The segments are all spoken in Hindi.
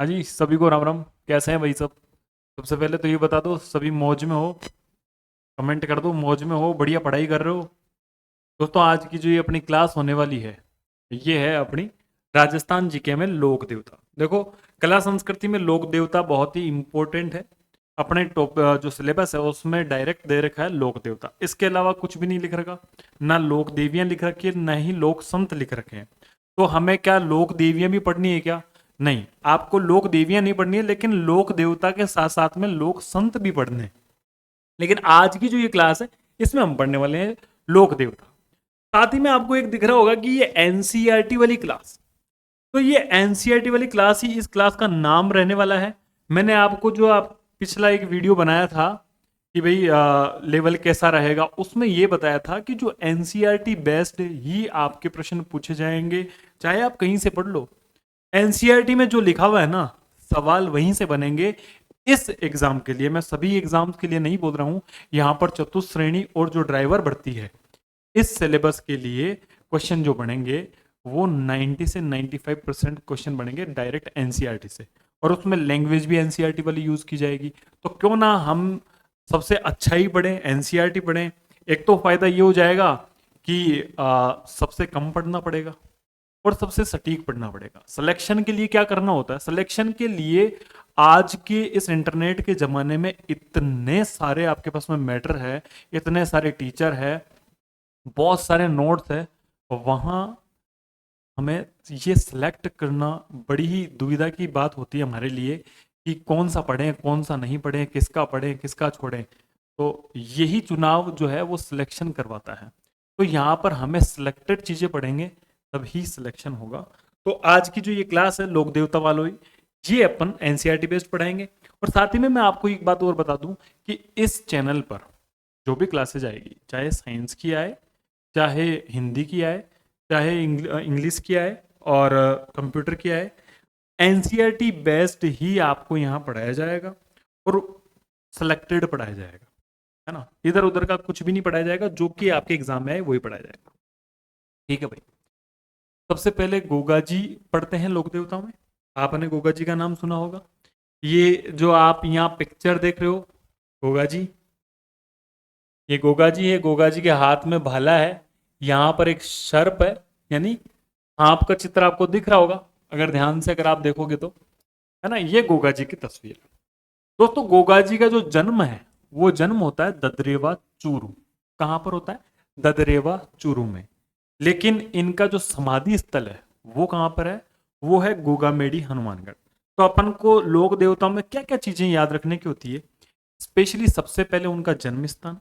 हाँ जी, सभी को राम राम। कैसे हैं भाई सब? सबसे पहले तो ये बता दो, सभी मौज में हो? कमेंट कर दो मौज में हो, बढ़िया पढ़ाई कर रहे हो। दोस्तों, आज की जो ये अपनी क्लास होने वाली है, ये है अपनी राजस्थान जीके में लोक देवता। देखो, कला संस्कृति में लोक देवता बहुत ही इंपॉर्टेंट है। अपने टॉप जो सिलेबस है उसमें डायरेक्ट दे रखा है लोक देवता, इसके अलावा कुछ भी नहीं लिख रखा। ना लोक देवियां लिख रखी है, ना ही लोक संत लिख रखे हैं। तो हमें क्या लोक देवियां भी पढ़नी है क्या? नहीं, आपको लोक देवियां नहीं पढ़नी है, लेकिन लोक देवता के साथ साथ में लोक संत भी पढ़ने हैं। लेकिन आज की जो ये क्लास है, इसमें हम पढ़ने वाले हैं लोक देवता। साथ ही में आपको एक दिख रहा होगा कि ये एनसीईआरटी वाली क्लास। तो ये एनसीईआरटी वाली क्लास ही इस क्लास का नाम रहने वाला है। मैंने आपको जो आप पिछला एक वीडियो बनाया था कि भाई लेवल कैसा रहेगा, उसमें ये बताया था कि जो एनसीईआरटी बेस्ड ही आपके प्रश्न पूछे जाएंगे, चाहे आप कहीं से पढ़ लो। एनसीईआरटी में जो लिखा हुआ है ना, सवाल वहीं से बनेंगे। इस एग्जाम के लिए, मैं सभी एग्जाम्स के लिए नहीं बोल रहा हूं, यहां पर चतुश्रेणी और जो ड्राइवर भर्ती है, इस सिलेबस के लिए क्वेश्चन जो बनेंगे वो 90 से 95% क्वेश्चन बनेंगे डायरेक्ट एनसीईआरटी से। और उसमें लैंग्वेज भी एनसीईआरटी वाली यूज की जाएगी। तो क्यों ना हम सबसे अच्छा ही पढ़ें, एनसीईआरटी पढ़ें। एक तो फायदा ये हो जाएगा कि सबसे कम पढ़ना पड़ेगा और सबसे सटीक पढ़ना पड़ेगा। सिलेक्शन के लिए क्या करना होता है? सिलेक्शन के लिए आज के इस इंटरनेट के ज़माने में इतने सारे आपके पास में मैटर है, इतने सारे टीचर है, बहुत सारे नोट्स है। वहाँ हमें ये सिलेक्ट करना बड़ी ही दुविधा की बात होती है हमारे लिए कि कौन सा पढ़ें, कौन सा नहीं पढ़ें, किसका पढ़ें, किसका छोड़ें। तो यही चुनाव जो है वो सिलेक्शन करवाता है। तो यहाँ पर हमें सिलेक्टेड चीज़ें पढ़ेंगे, तभी सिलेक्शन होगा। तो आज की जो ये क्लास है लोक देवता वालों, ये अपन एनसीईआरटी बेस्ड पढ़ाएंगे। और साथ ही में मैं आपको एक बात और बता दूं कि इस चैनल पर जो भी क्लासेज आएगी, चाहे साइंस की आए, चाहे हिंदी की आए, चाहे इंग्लिश की आए और कंप्यूटर की आए, एनसीईआरटी बेस्ड ही आपको यहाँ पढ़ाया जाएगा और सिलेक्टेड पढ़ाया जाएगा, है ना। इधर उधर का कुछ भी नहीं पढ़ाया जाएगा, जो कि आपके एग्जाम में आए वही पढ़ाया जाएगा। ठीक है भाई। सबसे पहले गोगा जी पढ़ते हैं लोक देवताओं में। आपने गोगा जी का नाम सुना होगा। ये जो आप यहाँ पिक्चर देख रहे हो, गोगा जी, ये गोगा जी है। गोगा जी के हाथ में भाला है, यहाँ पर एक सर्प है, यानी सांप का चित्र आपको दिख रहा होगा अगर ध्यान से अगर आप देखोगे तो, है ना। ये गोगा जी की तस्वीर है। दोस्तों, गोगा जी का जो जन्म है वो जन्म होता है ददरेवा चूरू। कहाँ पर होता है? ददरेवा चूरू में। लेकिन इनका जो समाधि स्थल है वो कहाँ पर है? वो है गोगामेडी हनुमानगढ़। तो अपन को लोक देवताओं में क्या क्या चीजें याद रखने की होती है? स्पेशली सबसे पहले उनका जन्म स्थान,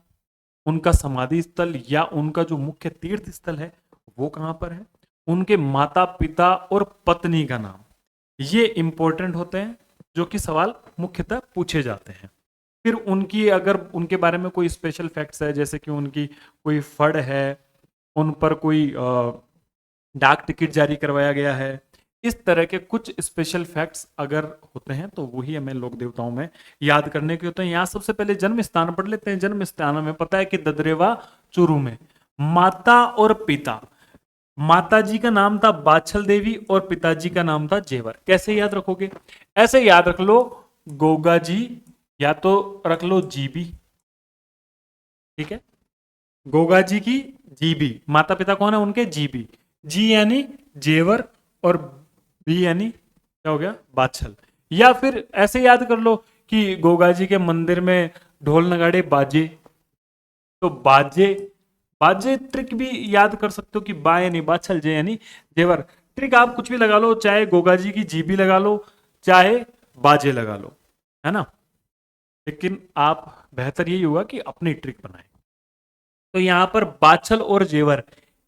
उनका समाधि स्थल या उनका जो मुख्य तीर्थ स्थल है वो कहाँ पर है, उनके माता पिता और पत्नी का नाम, ये इंपॉर्टेंट होते हैं, जो कि सवाल मुख्यतः पूछे जाते हैं। फिर उनकी अगर उनके बारे में कोई स्पेशल फैक्ट्स है, जैसे कि उनकी कोई फड़ है, उन पर कोई डाक टिकट जारी करवाया गया है, इस तरह के कुछ स्पेशल फैक्ट्स अगर होते हैं तो वही हमें लोक देवताओं में याद करने के होते हैं। यहाँ सबसे पहले जन्म स्थान पढ़ लेते हैं। जन्म स्थान में पता है कि ददरेवा चूरू में। माता और पिता, माता जी का नाम था बाछल देवी और पिताजी का नाम था जेवर। कैसे याद रखोगे? ऐसे याद रख लो, गोगा जी, या तो रख लो जीबी, ठीक है, गोगा जी की जीबी, माता पिता कौन है उनके? जीबी। जी यानी जेवर और बी यानी क्या हो गया? बाछल। या फिर ऐसे याद कर लो कि गोगा जी के मंदिर में ढोल नगाड़े बाजे, तो बाजे, बाजे ट्रिक भी याद कर सकते हो कि बा यानी बाछल, जे यानी जेवर। ट्रिक आप कुछ भी लगा लो, चाहे गोगा जी की जीबी लगा लो, चाहे बाजे लगा लो, है ना। लेकिन आप बेहतर यही होगा कि अपनी ट्रिक बनाए। तो यहां पर बाछल और जेवर,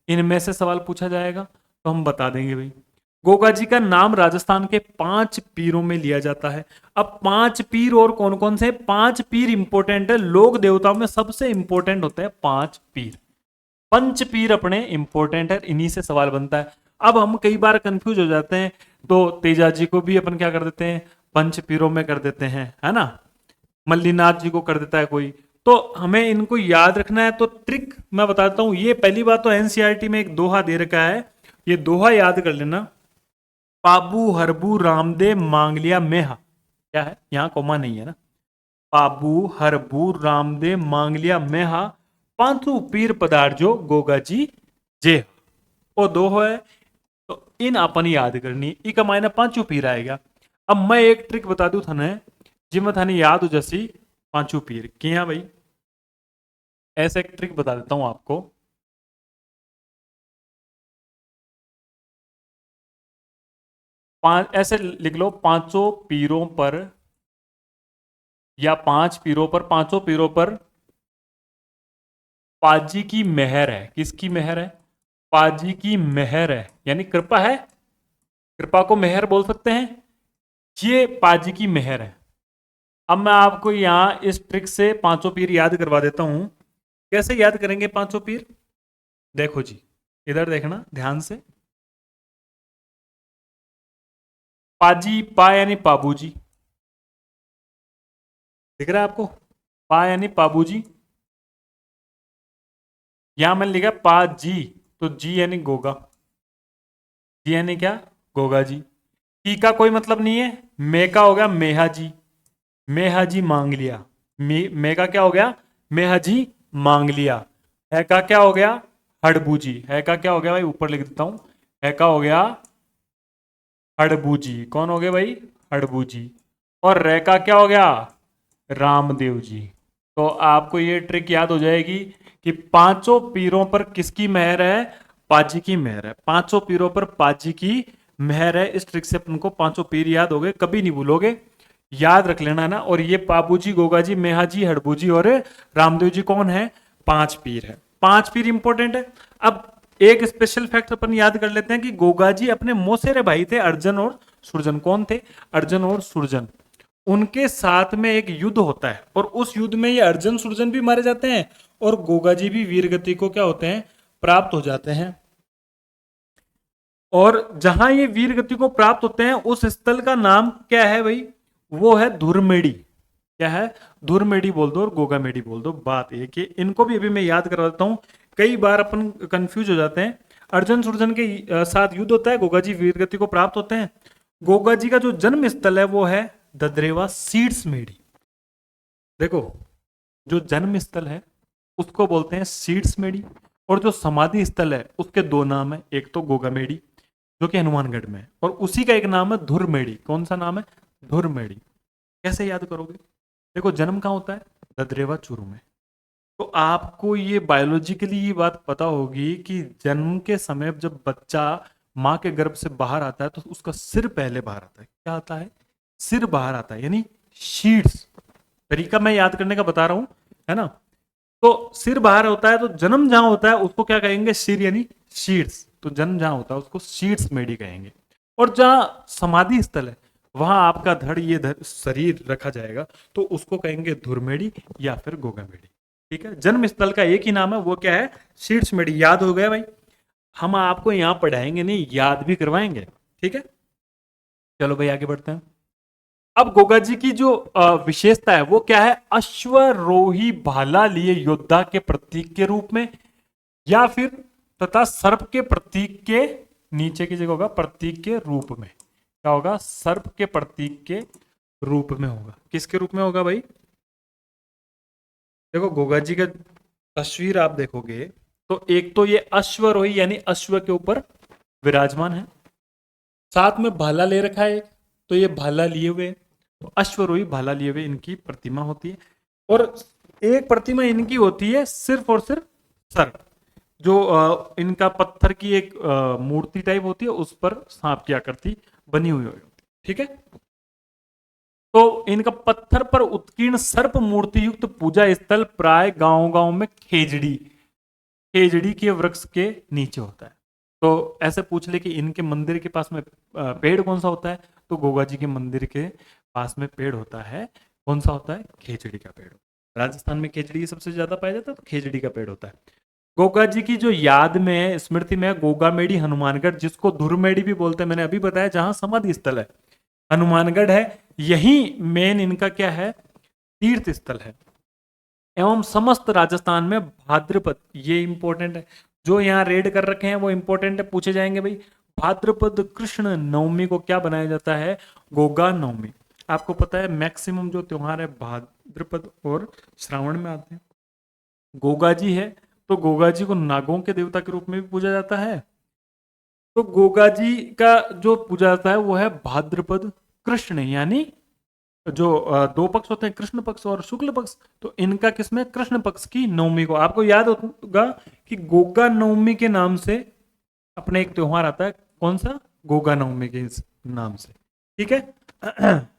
इनमें से सवाल पूछा जाएगा तो हम बता देंगे भाई। गोगा जी का नाम राजस्थान के 5 पीरों में लिया जाता है। अब 5 पीर और कौन कौन से? 5 पीर इंपोर्टेंट है लोक देवताओं में, सबसे इंपोर्टेंट होते हैं 5 पीर। पंच पीर अपने इंपोर्टेंट है, इन्हीं से सवाल बनता है। अब हम कई बार कंफ्यूज हो जाते हैं, तो तेजा जी को भी अपन क्या कर देते हैं? पंच पीरों में कर देते हैं, है ना। मल्लीनाथ जी को कर देता है कोई। तो हमें इनको याद रखना है, तो ट्रिक मैं बताता हूं। ये पहली बात तो एनसीईआरटी में एक दोहा दे रखा है, ये दोहा याद कर लेना पाबू हरबू रामदेव मांगलिया मेहा, क्या है यहाँ कोमा नहीं है ना। पाबू हरबू रामदेव मांगलिया मेहा पांचू पीर पदार जो गोगा जी जे, वो दो है। तो इन अपन याद करनी, ई का मायने पांचू पीर आएगा। अब मैं एक ट्रिक बता दूं थाने, जिसमें थाने याद हो जैसी पांचू पीर किया भाई। ऐसे एक ट्रिक बता देता हूं आपको। पांच ऐसे लिख लो, पांचों पीरों पर या पांच पीरों पर, पांचों पीरों पर पाजी की मेहर है। किसकी मेहर है? पाजी की मेहर है, यानी कृपा है। कृपा को मेहर बोल सकते हैं। ये पाजी की मेहर है। अब मैं आपको यहां इस ट्रिक से पांचों पीर याद करवा देता हूं। कैसे याद करेंगे पांचों पीर? देखो जी, इधर देखना ध्यान से। पाजी, पा यानी पाबूजी, दिख रहा है आपको? पा यानी पाबूजी। यहां मैंने लिखा पा जी, तो जी यानी गोगा। जी यानी क्या? गोगा जी। टी का कोई मतलब नहीं है। मे का हो गया मेहा जी, मेहा जी मांग लिया। मे का क्या हो गया? मेहा जी मांग लिया। है का क्या हो गया? हड़बू जी। है का क्या हो गया भाई? ऊपर लिख देता हूं। है का हो गया हड़बू जी। कौन हो गए भाई? हड़बू जी। और रे का क्या हो गया? रामदेव जी। तो आपको ये ट्रिक याद हो जाएगी कि पांचों पीरों पर किसकी मेहर है? पाजी की मेहर है। पांचों पीरों पर पाजी की मेहर है। इस ट्रिक से अपन को पांचों पीर याद हो गए, कभी नहीं भूलोगे, याद रख लेना ना। और ये पाबूजी, गोगाजी, मेहाजी, हड़बूजी और रामदेव जी कौन है? पांच पीर है। पांच पीर इंपॉर्टेंट है। अब एक स्पेशल फैक्ट अपन याद कर लेते हैं कि गोगाजी अपने मौसेरे भाई थे अर्जुन और सुरजन। कौन थे? अर्जुन और सुरजन। उनके साथ में एक युद्ध होता है और उस युद्ध में ये अर्जुन सुरजन भी मारे जाते हैं और गोगाजी भी वीर गति को क्या होते हैं? प्राप्त हो जाते हैं। और जहां ये वीर गति को प्राप्त होते हैं उस स्थल का नाम क्या है भाई? वो है धुरमेड़ी। क्या है? धुरमेड़ी बोल दो और गोगामेड़ी बोल दो। बात एक ही, इनको भी अभी मैं याद करवा देता हूं। कई बार अपन कंफ्यूज हो जाते हैं। अर्जुन सुरजन के साथ युद्ध होता है, गोगाजी वीर गति को प्राप्त होते हैं। गोगाजी का जो जन्म स्थल है वो है ददरेवा सीड्स मेड़ी। देखो, जो जन्म स्थल है उसको बोलते हैं सीड्स मेड़ी, और जो समाधि स्थल है उसके दो नाम है। एक तो गोगामेड़ी जो कि हनुमानगढ़ में है, और उसी का एक नाम है धुरमेड़ी। कौन सा नाम है? धुरमेड़ी। कैसे याद करोगे? देखो, जन्म कहाँ होता है? ददरेवा चूरू में। तो आपको ये बायोलॉजिकली ये बात पता होगी कि जन्म के समय जब बच्चा माँ के गर्भ से बाहर आता है तो उसका सिर पहले बाहर आता है। क्या आता है? सिर बाहर आता है, यानी शीड्स। तरीका मैं याद करने का बता रहा हूं, है ना। तो सिर बाहर होता है, तो जन्म जहां होता है उसको क्या कहेंगे? सिर यानी शीड्स। तो जन्म जहां होता है उसको शीड्स मेडी कहेंगे। और जहां समाधि स्थल है वहां आपका धड़, ये शरीर रखा जाएगा, तो उसको कहेंगे धुरमेड़ी या फिर गोगामेड़ी। ठीक है, जन्म स्थल का एक ही नाम है, वो क्या है? शीड्स मेडी। याद हो गया भाई? हम आपको यहां पढ़ाएंगे नहीं, याद भी करवाएंगे। ठीक है, चलो भाई आगे बढ़ते हैं। अब गोगा जी की जो विशेषता है वो क्या है? अश्वरोही भाला लिए योद्धा के प्रतीक के रूप में, या फिर तथा सर्प के प्रतीक के नीचे की जगह होगा प्रतीक के रूप में। क्या होगा? सर्प के प्रतीक के रूप में होगा। किसके रूप में होगा भाई? देखो, गोगा जी का तस्वीर आप देखोगे तो एक तो ये अश्वरोही यानी अश्व के ऊपर विराजमान है, साथ में भाला ले रखा है एक, तो ये भाला लिए हुए, तो अश्वरोही भाला लिए हुए इनकी प्रतिमा होती है। और एक प्रतिमा इनकी होती है सिर्फ और सिर्फ सर्प, जो इनका पत्थर की एक मूर्ति टाइप होती है, उस पर सांप की आकृति बनी हुई होती है। ठीक है, तो इनका पत्थर पर उत्कीर्ण सर्प मूर्ति युक्त पूजा स्थल प्राय गांव गांव में खेजड़ी, खेजड़ी के वृक्ष के नीचे होता है। तो ऐसे पूछ ले कि इनके मंदिर के पास में पेड़ कौन सा होता है, तो गोगा जी के मंदिर के पास में पेड़ होता है। कौन सा होता है? खेजड़ी का पेड़। राजस्थान में खेजड़ी सबसे ज्यादा पाया जाता है, तो खेजड़ी का पेड़ होता है। गोगा जी की जो याद में, स्मृति में, गोगामेड़ी हनुमानगढ़, जिसको धुरमेड़ी भी बोलते हैं, मैंने अभी बताया, जहां समाधि स्थल है हनुमानगढ़ है, यही मेन इनका क्या है? तीर्थ स्थल है। एवं समस्त राजस्थान में भाद्रपद, ये इंपॉर्टेंट है, जो यहाँ रेड कर रखे हैं वो इंपॉर्टेंट है, पूछे जाएंगे भाई। भाद्रपद कृष्ण नवमी को क्या बनाया जाता है? गोगा नवमी। आपको पता है मैक्सिमम जो त्योहार है भाद्रपद और श्रावण में आते हैं। गोगा जी है, तो गोगा जी को नागों के देवता के रूप में भी पूजा जाता है। तो गोगा जी का जो पूजा जाता है वो है भाद्रपद कृष्ण, यानी जो दो पक्ष होते हैं, कृष्ण पक्ष और शुक्ल पक्ष। तो इनका किसमें? कृष्ण पक्ष की नवमी को। आपको याद होगा कि गोगा नवमी के नाम से अपने एक त्योहार आता है। कौन सा? गोगा नवमी के नाम से। ठीक है।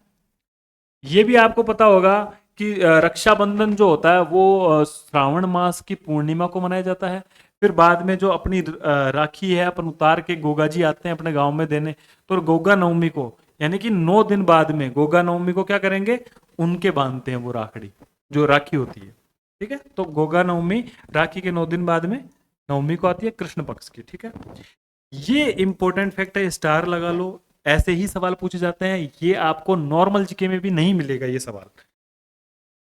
ये भी आपको पता होगा कि रक्षाबंधन जो होता है वो श्रावण मास की पूर्णिमा को मनाया जाता है। फिर बाद में जो अपनी राखी है अपन उतार के गोगा जी आते हैं अपने गांव में देने, तो गोगा नवमी को, यानी कि 9 दिन बाद में गोगा नवमी को क्या करेंगे? उनके बांधते हैं वो राखड़ी, जो राखी होती है। ठीक है, तो गोगा नवमी राखी के 9 दिन बाद में नवमी को आती है, कृष्ण पक्ष की। ठीक है, ये इंपॉर्टेंट फैक्ट है, स्टार लगा लो। ऐसे ही सवाल पूछे जाते हैं, ये आपको नॉर्मल जीके में भी नहीं मिलेगा ये सवाल।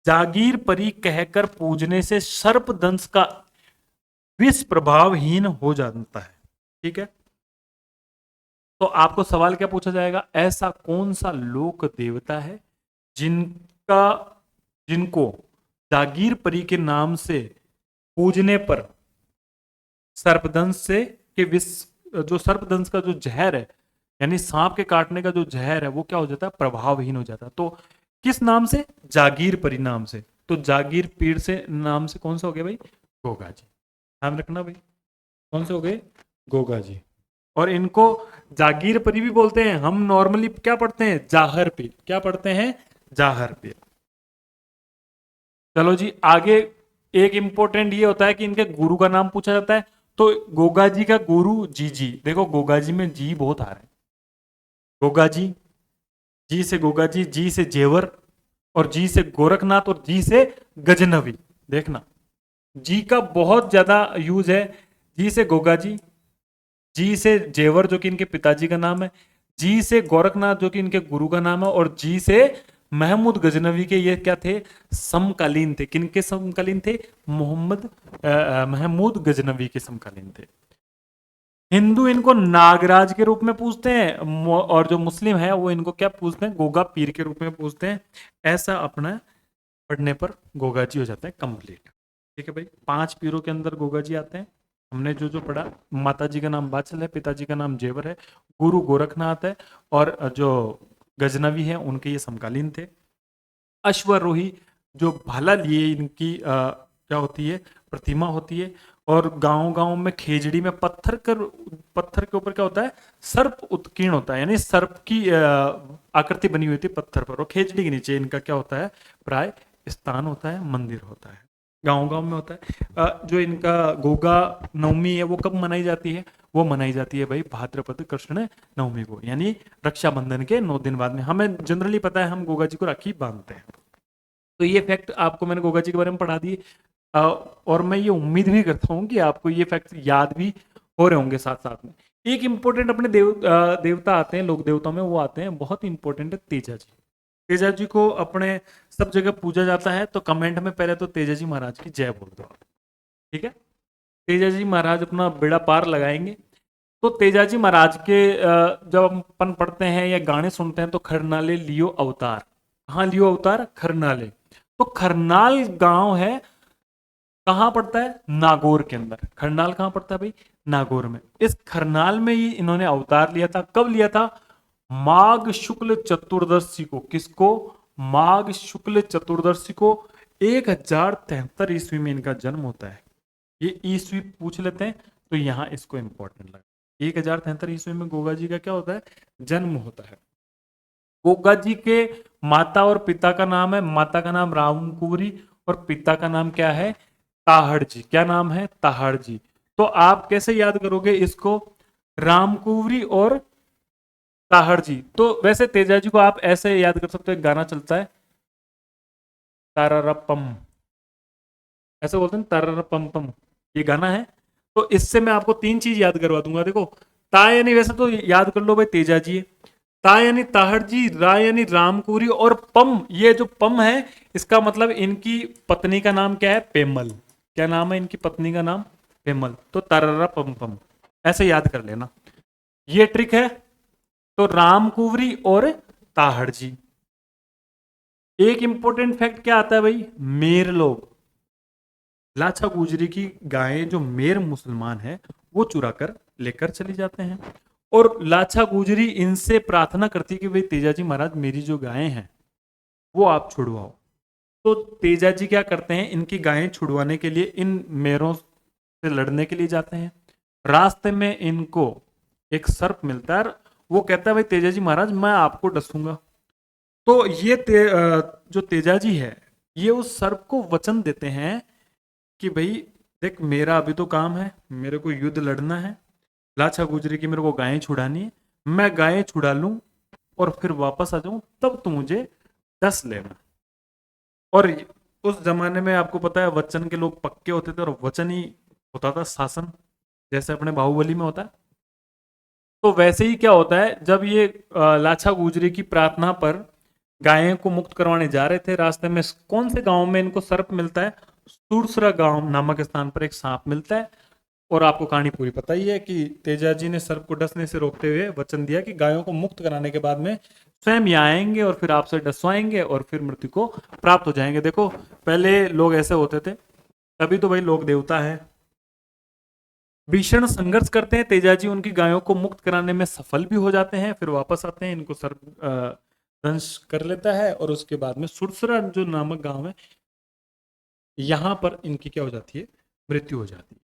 जागीर परी कहकर पूजने से सर्प दंश का विष प्रभावहीन हो जाता है। ठीक है, तो आपको सवाल क्या पूछा जाएगा? ऐसा कौन सा लोक देवता है जिनका जिनको जागीर परी के नाम से पूजने पर सर्पदंश से के विष, जो सर्पदंश का जो जहर है, यानी सांप के काटने का जो जहर है, वो क्या हो जाता है? प्रभावहीन हो जाता है। तो किस नाम से? जागीर परिणाम से। तो जागीर पीर से नाम से कौन सा हो गया भाई? गोगा जी। ध्यान रखना भाई, कौन से हो गए? गोगा जी। और इनको जागीर परी भी बोलते हैं। हम नॉर्मली क्या पढ़ते हैं? जाहर पीर। क्या पढ़ते हैं? जाहर पीर। चलो जी आगे। एक इंपॉर्टेंट ये होता है कि इनके गुरु का नाम पूछा जाता है। तो गोगा जी का गुरु जी जी, देखो गोगा जी में जी बहुत आ रहे हैं। गोगा जी, जी से गोगा जी से जेवर, और जी से गोरखनाथ, और जी से गजनवी। देखना, जी का बहुत ज्यादा यूज है। जी से गोगा जी से जेवर जो कि इनके पिताजी का नाम है, जी से गोरखनाथ जो कि इनके गुरु का नाम है, और जी से महमूद गजनवी के ये क्या थे? समकालीन थे। किनके समकालीन थे? महमूद गजनवी के समकालीन थे। हिंदू इनको नागराज के रूप में पूछते हैं, और जो मुस्लिम है वो इनको क्या पूछते हैं? गोगा पीर के रूप में पूछते हैं। ऐसा अपना पढ़ने पर गोगा जी हो जाते हैं कंप्लीट। ठीक है भाई, 5 पीरों के अंदर गोगा जी आते हैं। हमने जो जो पढ़ा, माता जी का नाम बाचल है, पिताजी का नाम जेवर है, गुरु गोरखनाथ है, और जो गजनवी है उनके ये समकालीन थे। अश्वरोही जो भाला लिए इनकी क्या होती है? प्रतिमा होती है। और गांव-गांव में खेजड़ी में पत्थर के ऊपर क्या होता है? सर्प उत्कीर्ण होता है, यानी सर्प की आकृति बनी हुई थी पत्थर पर, और खेजड़ी के नीचे इनका क्या होता है? प्राय स्थान होता है, मंदिर होता है। गांव-गांव में होता है। जो इनका गोगा नवमी है वो कब मनाई जाती है? वो मनाई जाती है भाई भाद्रपद कृष्ण नवमी को, यानी रक्षाबंधन के 9 दिन बाद में। हमें जनरली पता है हम गोगा जी को राखी बांधते हैं। तो ये फैक्ट आपको मैंने गोगा जी के बारे में पढ़ा दिए, और मैं ये उम्मीद भी करता हूँ कि आपको ये फैक्ट याद भी हो रहे होंगे साथ साथ में। एक इंपॉर्टेंट अपने देवता आते हैं, लोक देवताओं में वो आते हैं, बहुत इंपॉर्टेंट है तेजा जी। तेजा जी को अपने सब जगह पूजा जाता है। तो कमेंट में पहले तो तेजा जी महाराज की जय बोल दो। ठीक है, तेजा जी महाराज अपना बेड़ा पार लगाएंगे। तो तेजा जी महाराज के जब अपन पढ़ते हैं या गाने सुनते हैं तो खरनाले लियो अवतार। कहाँ लियो अवतार? खरनाले। तो खरनाल गांव है, कहाँ पड़ता है? नागौर के अंदर। खरनाल कहाँ पड़ता है भाई? नागौर में। इस खरनाल में ही इन्होंने अवतार लिया था। कब लिया था? माघ शुक्ल चतुर्दशी को। किसको? माघ शुक्ल चतुर्दशी को 1073 ईस्वी में इनका जन्म होता है। ये ईस्वी पूछ लेते हैं तो यहाँ इसको इंपॉर्टेंट लगा। 1073 ईस्वी में गोगा जी का क्या होता है? जन्म होता है। गोगा जी के माता और पिता का नाम है, माता का नाम रामकुवरी और पिता का नाम क्या है? ताहड़ जी। क्या नाम है? ताहड़ जी। तो आप कैसे याद करोगे इसको? रामकुवरी और ताहड़ जी। तो वैसे तेजा जी को आप ऐसे याद कर सकते हो, एक गाना चलता है तारारपम, ऐसे बोलते हैं तारारपम पम, ये गाना है। तो इससे मैं आपको 3 चीज याद करवा दूंगा। देखो, ता यानी वैसे तो याद कर लो भाई तेजा जी है, ता यानी ताहड़ जी, रा यानी रामकुरी, और पम, ये जो पम है इसका मतलब इनकी पत्नी का नाम क्या है? पेमल। क्या नाम है इनकी पत्नी का नाम? पेमल। तो तररा पम पम, ऐसे याद कर लेना। ये ट्रिक है। तो राम कुंवरी और ताहड़ जी। एक इंपॉर्टेंट फैक्ट क्या आता है भाई, मेर लोग, लाछा गुजरी की गायें जो मेर मुसलमान है वो चुरा कर लेकर चली जाते हैं, और लाछा गुजरी इनसे प्रार्थना करती कि भाई तेजाजी महाराज मेरी जो गायें हैं वो आप छुड़वाओ। तो तेजाजी क्या करते हैं, इनकी गायें छुड़वाने के लिए इन मेरों से लड़ने के लिए जाते हैं। रास्ते में इनको एक सर्प मिलता है, वो कहता है भाई तेजाजी महाराज मैं आपको डसूंगा। तो ये जो तेजाजी है ये उस सर्प को वचन देते हैं कि भाई देख मेरा अभी तो काम है, मेरे को युद्ध लड़ना है, लाछा गुजरी की मेरे को गायें छुड़ानी है, मैं गायें छुड़ा लूं और फिर वापस आ जाऊं, तब तू मुझे डस लेना। और उस जमाने में आपको पता है वचन के लोग पक्के होते थे, और वचन ही होता था शासन, जैसे अपने बाहुबली में होता है। तो वैसे ही क्या होता है, जब ये लाछा गुजरी की प्रार्थना पर गायें को मुक्त करवाने जा रहे थे, रास्ते में कौन से गांव में इनको सर्प मिलता है, सुरसरा गांव नामक स्थान पर एक सांप मिलता है। और आपको कहानी पूरी पता ही है कि तेजाजी ने सर्प को डसने से रोकते हुए वचन दिया कि गायों को मुक्त कराने के बाद में स्वयं यहाँ आएंगे और फिर आपसे डसवाएंगे और फिर मृत्यु को प्राप्त हो जाएंगे। देखो पहले लोग ऐसे होते थे, तभी तो भाई लोग देवता है। भीषण संघर्ष करते हैं तेजाजी, उनकी गायों को मुक्त कराने में सफल भी हो जाते हैं, फिर वापस आते हैं, इनको सर्प दंश कर लेता है, और उसके बाद में सुरसरा जो नामक गांव है यहां पर इनकी क्या हो जाती है, मृत्यु हो जाती है।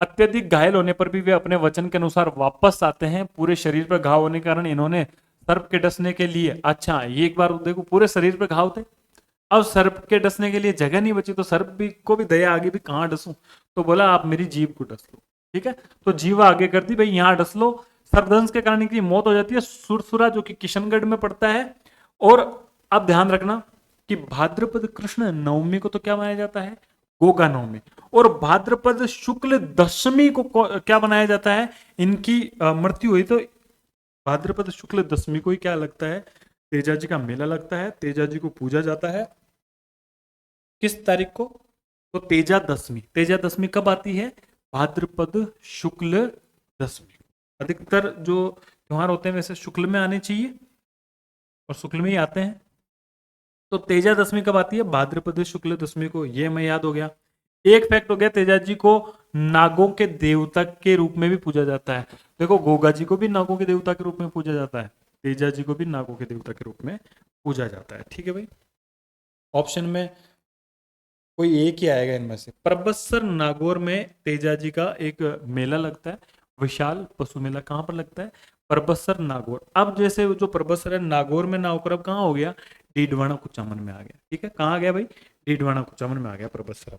अत्यधिक घायल होने पर भी वे अपने वचन के अनुसार वापस आते हैं। पूरे शरीर पर घाव होने के कारण इन्होंने सर्प के डसने के लिए, अच्छा ये एक बार देखो पूरे शरीर पर घाव थे, अब सर्प के डसने के लिए जगह नहीं बची, तो सर्प भी को भी दया आगे भी कहां डसूं, तो बोला आप मेरी जीभ को डस लो। ठीक है, तो जीवा आगे कर दी भाई यहां डस लो। सर्पदंश के कारण इनकी मौत हो जाती है। सुरसुरा जो कि किशनगढ़ में पड़ता है। और अब ध्यान रखना कि भाद्रपद कृष्ण नवमी को तो क्या मनाया जाता है, गोगा नवमी, और भाद्रपद शुक्ल दशमी को क्या बनाया जाता है, इनकी मृत्यु हुई तो भाद्रपद शुक्ल दशमी को ही क्या लगता है, तेजाजी का मेला लगता है, तेजाजी को पूजा जाता है। किस तारीख को, तो तेजा दशमी। तेजा दशमी कब आती है, भाद्रपद शुक्ल दशमी। अधिकतर जो त्योहार होते हैं वैसे शुक्ल में आने चाहिए और शुक्ल में ही आते हैं। तो तेजा दशमी कब आती है, भाद्रपद शुक्ल दशमी को, ये हमें याद हो गया। एक फैक्ट हो गया, तेजाजी को नागों के देवता के रूप में भी पूजा जाता है। देखो गोगा जी को भी नागों के देवता के रूप में पूजा जाता है, तेजाजी को भी नागों के देवता के रूप में पूजा जाता है। ठीक है भाई, ऑप्शन में कोई एक ही आएगा इनमें से। परबत्सर नागौर में तेजाजी का एक मेला लगता है, विशाल पशु मेला। कहां पर लगता है, परबत्सर नागौर। अब जैसे जो परबत्सर है नागौर में ना होकर अब कहां हो गया, डीडवाना कुचामन में आ गया। ठीक है, कहां आ गया भाई, डीडवाना कुचामन में आ गया परबत्सर।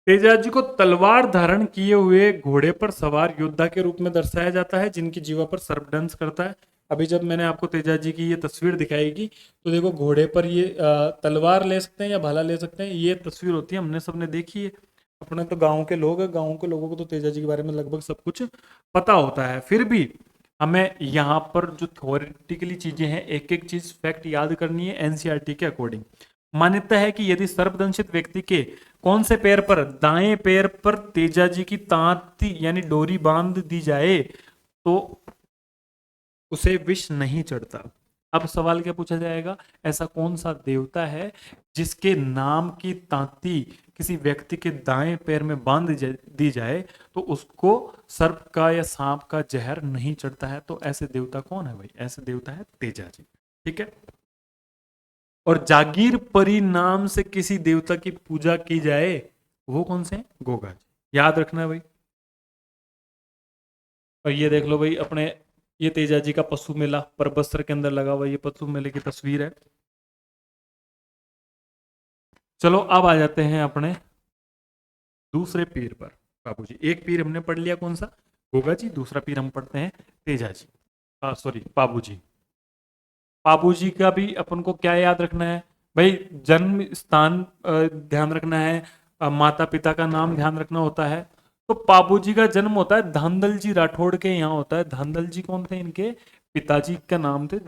तेजाजी को तलवार धारण किए हुए घोड़े पर सवार योद्धा के रूप में दर्शाया जाता है, जिनकी जीवा पर सर्पदंश करता है। अभी जब मैंने आपको तेजाजी की ये तस्वीर दिखाएगी तो देखो घोड़े पर ये तलवार ले सकते हैं या भाला ले सकते हैं, ये तस्वीर होती है, हमने सबने देखी है। अपने तो गांव के लोग हैं, गांव के लोगों को तो तेजाजी के बारे में लगभग सब कुछ पता होता है। फिर भी हमें यहाँ पर जो थ्योरेटिकली चीजें हैं, एक एक चीज फैक्ट याद करनी है एनसीईआरटी के अकॉर्डिंग। मान्यता है कि यदि सर्पदंशित व्यक्ति के कौन से पैर पर, दाएं पैर पर तेजाजी की तांती यानी डोरी बांध दी जाए तो उसे विष नहीं चढ़ता। अब सवाल क्या पूछा जाएगा, ऐसा कौन सा देवता है जिसके नाम की तांती किसी व्यक्ति के दाएं पैर में बांध दी जाए तो उसको सर्प का या सांप का जहर नहीं चढ़ता है। तो ऐसे देवता कौन है भाई, ऐसे देवता है तेजाजी। ठीक है, और जागीर परी नाम से किसी देवता की पूजा की जाए वो कौन से हैं, गोगा जी। याद रखना है भाई। और ये देख लो भाई अपने, ये तेजाजी का पशु मेला परबत्सर के अंदर लगा हुआ, ये पशु मेले की तस्वीर है। चलो अब आ जाते हैं अपने दूसरे पीर पर, बाबूजी। एक पीर हमने पढ़ लिया कौन सा, गोगा जी। दूसरा पीर हम पढ़ते हैं तेजाजी, सॉरी बाबूजी। बाबूजी का भी अपन को क्या याद रखना है भाई, जन्म स्थान ध्यान रखना है, माता पिता का नाम ध्यान रखना होता है। तो बाबूजी का जन्म होता है धांधल जी राठौड़ के यहाँ होता है। धांधल जी कौन थे, इनके पिताजी का नाम थे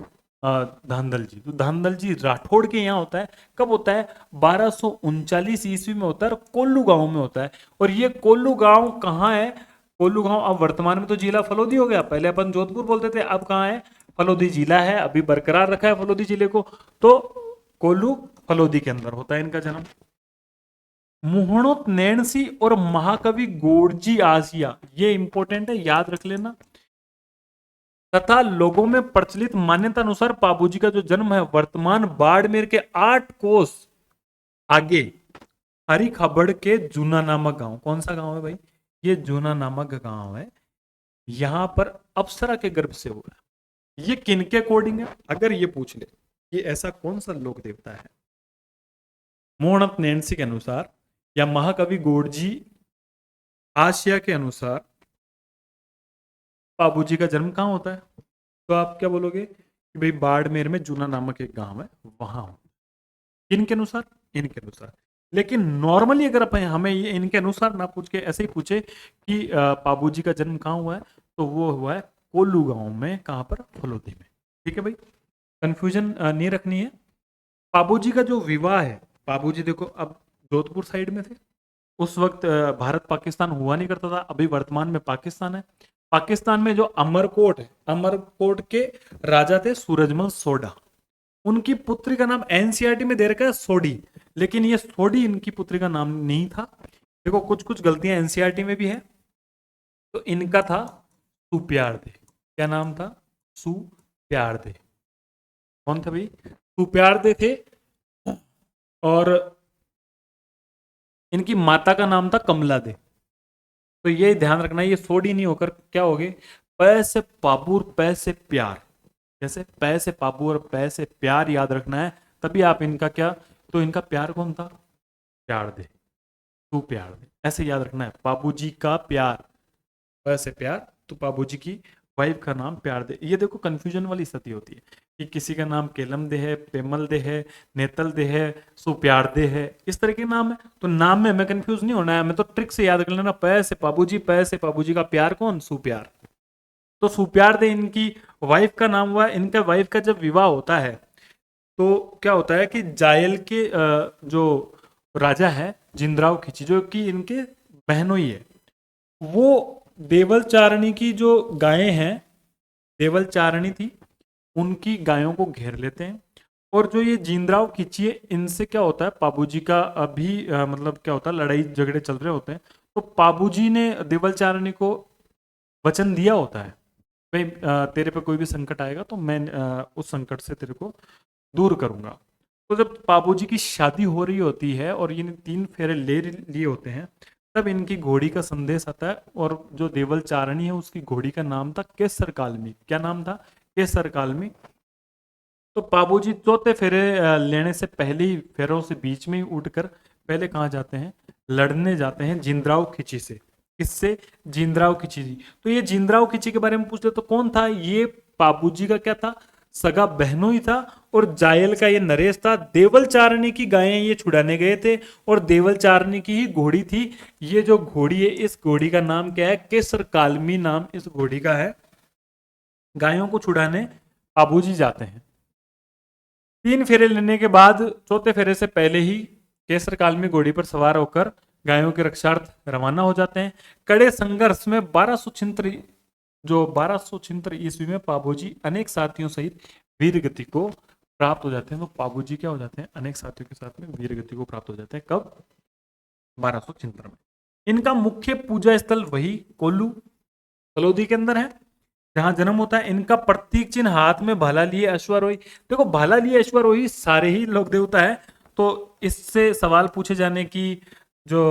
धांधल जी। तो धांधल जी राठौड़ के यहाँ होता है। कब होता है, 1239 ईस्वी में होता है, और कोल्लू गांव में होता है। और ये कोल्लू गांव कहाँ है, कोल्लू गांव अब वर्तमान में तो जिला फलोदी हो गया, पहले अपन जोधपुर बोलते थे, अब कहाँ है, फलोदी जिला है, अभी बरकरार रखा है फलोदी जिले को। तो कोल्लू फलोदी के अंदर होता है इनका जन्म। मुहणोत नैणसी और महाकवि गोरजी आसिया, ये इंपॉर्टेंट है, याद रख लेना। तथा लोगों में प्रचलित मान्यता अनुसार पाबूजी का जो जन्म है वर्तमान बाड़मेर के 8 कोस आगे हरी खबड़ के जूना नामक गांव, कौन सा गांव है भाई, ये जूना नामक गांव है, यहां पर अप्सरा के गर्भ से हुआ। ये किन के अकॉर्डिंग है, अगर ये पूछ ले ये ऐसा कौन सा लोक देवता है, मोहनत नैन्सी के अनुसार या महाकवि गोरजी आसिया के अनुसार पाबूजी का जन्म कहाँ होता है, तो आप क्या बोलोगे कि भाई बाड़मेर में जूना नामक एक गांव है वहां। किनके अनुसार, इनके अनुसार। लेकिन नॉर्मली अगर अपन हमें ये इनके अनुसार ना पूछ के ऐसे ही पूछे कि पाबूजी का जन्म कहाँ हुआ है, तो वो हुआ है कोल्लू गांव में, कहाँ पर, फलोदी में। ठीक है भाई, कंफ्यूजन नहीं रखनी है। पाबूजी का जो विवाह है, पाबूजी देखो अब जोधपुर साइड में थे उस वक्त, भारत पाकिस्तान हुआ नहीं करता था, अभी वर्तमान में पाकिस्तान है। पाकिस्तान में जो अमरकोट है, अमरकोट के राजा थे सूरजमल सोडा, उनकी पुत्री का नाम एनसीईआरटी में दे रखा है सोडी, लेकिन ये सोडी इनकी पुत्री का नाम नहीं था। देखो कुछ कुछ गलतियां एनसीईआरटी में भी है। तो इनका था सुप्यारदे, क्या नाम था, सुप्यारदे। कौन थे भाई, सुप्यारदे थे। और इनकी माता का नाम था कमला दे। तो ये ध्यान रखना, ये सोडी नहीं होकर क्या होगे, पै से पाबूर पै से प्यार, जैसे पै से पाबू और पै से प्यार याद रखना है, तभी आप इनका क्या, तो इनका प्यार कौन था, प्यार दे, तू प्यार दे, ऐसे याद रखना है। बाबूजी का प्यार, पै से प्यार, तो बाबूजी की वाइफ का नाम प्यार दे। ये देखो कंफ्यूजन वाली स्थिति होती है कि किसी का नाम केलम दे है, पेमल दे है, नेतल दे है, सुप्यार दे है, इस तरह के नाम है। तो नाम में हमें कंफ्यूज नहीं होना है, हमें तो ट्रिक से याद कर लेना, पै से बाबूजी, पै से बाबूजी का प्यार कौन, सुप्यार। तो सुप्यार दे इनकी वाइफ का नाम हुआ। इनका वाइफ का जब विवाह होता है तो क्या होता है कि जायल के जो राजा है जिंद्राव खिची, जो कि इनके बहनोई है, वो देवल चारणी की जो गायें हैं, देवल चारणी थी, उनकी गायों को घेर लेते हैं। और जो ये जिंद्राव खिची है, इनसे क्या होता है, पाबूजी का अभी मतलब क्या होता है, लड़ाई झगड़े चल रहे होते हैं। तो पाबूजी ने देवल चारणी को वचन दिया होता है, भाई तेरे पे कोई भी संकट आएगा तो मैं उस संकट से तेरे को दूर करूंगा। तो जब बाबूजी की शादी हो रही होती है और ये 3 फेरे ले लिए होते हैं, तब इनकी घोड़ी का संदेश आता है। और जो देवल चारणी है उसकी घोड़ी का नाम था केसर कालमी। क्या नाम था, केसर कालमी। तो बाबूजी चौथे फेरे लेने से पहले ही, फेरों से बीच में ही उठकर पहले कहाँ जाते हैं, लड़ने जाते हैं जिंद्राव खिची से। किससे, जिंद्राव खिची जी। तो ये जिंद्राव खिची के बारे में पूछते तो कौन था, ये बाबूजी का क्या था, सगा बहनों ही था। और जायल का ये नरेश था। देवल चारणी की गायें ये छुड़ाने गए थे और देवल चारणी की ही घोड़ी थी। ये जो घोड़ी है, इस घोड़ी का नाम क्या है, केसर कालमी नाम इस घोड़ी का है। गायों को छुड़ाने बाबूजी जाते हैं। 3 फेरे लेने के बाद चौथे फेरे से पहले ही केसर कालमी घोड़ी पर सवार होकर गायों के रक्षार्थ रवाना हो जाते हैं। कड़े संघर्ष में 1276 ईस्वी में पाबूजी अनेक साथियों सहित वीर गति को प्राप्त हो जाते हैं। तो पाबूजी क्या हो जाते हैं, अनेक साथियों के साथ में वीर गति को प्राप्त हो जाते हैं। कब, 1276 में। इनका मुख्य पूजा स्थल वही कोल्लू फलोदी के अंदर है जहां जन्म होता है। इनका प्रतीक चिन्ह हाथ में भाला लिए अश्वारोही। देखो भाला लिए अश्वारोही सारे ही लोक देवता है, तो इससे सवाल पूछे जाने की जो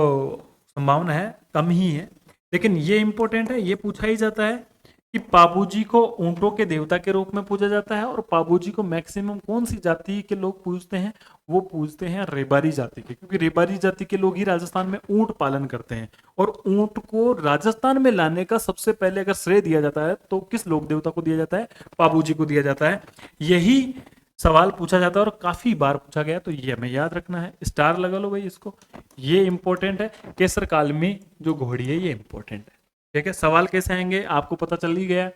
संभावना है कम ही है। लेकिन ये इंपॉर्टेंट है, ये पूछा ही जाता है कि पाबूजी को ऊंटों के देवता के रूप में पूजा जाता है। और पाबूजी को मैक्सिमम कौन सी जाति के लोग पूजते हैं, वो पूजते हैं रेबारी जाति के, क्योंकि रेबारी जाति के लोग ही राजस्थान में ऊंट पालन करते हैं। और ऊंट को राजस्थान में लाने का सबसे पहले अगर श्रेय दिया जाता है तो किस लोक देवता को दिया जाता है, पाबूजी को दिया जाता है। यही सवाल पूछा जाता है और काफी बार पूछा गया, तो ये हमें याद रखना है। स्टार लगा लो भाई इसको, ये इंपॉर्टेंट है। केसर काल में जो घोड़ी है ये इंपॉर्टेंट है। ठीक है, सवाल कैसे आएंगे आपको पता चल ही गया।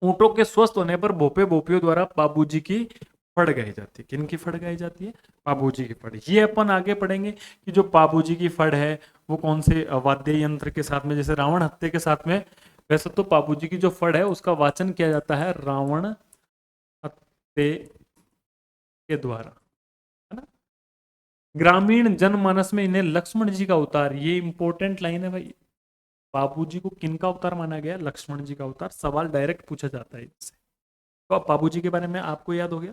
ऊंटों के स्वस्थ होने पर भोपे भोपियों द्वारा बाबूजी की फड़ गाई जाती है। किनकी फड़ गाई जाती है? पाबूजी की फड़। ये अपन आगे पढ़ेंगे कि जो पाबूजी की फड़ है वो कौन से वाद्य यंत्र के साथ में, जैसे रावण हत्या के साथ में। वैसे तो पाबूजी की जो फड़ है उसका वाचन किया जाता है रावण हत्या के द्वारा, है ना। ग्रामीण जनमानस में इन्हें लक्ष्मण जी का अवतार, ये इंपॉर्टेंट लाइन है भाई। बाबूजी को किन का अवतार माना गया? लक्ष्मण जी का अवतार। सवाल डायरेक्ट पूछा जाता है इससे। तो अब बाबूजी के बारे में आपको याद हो गया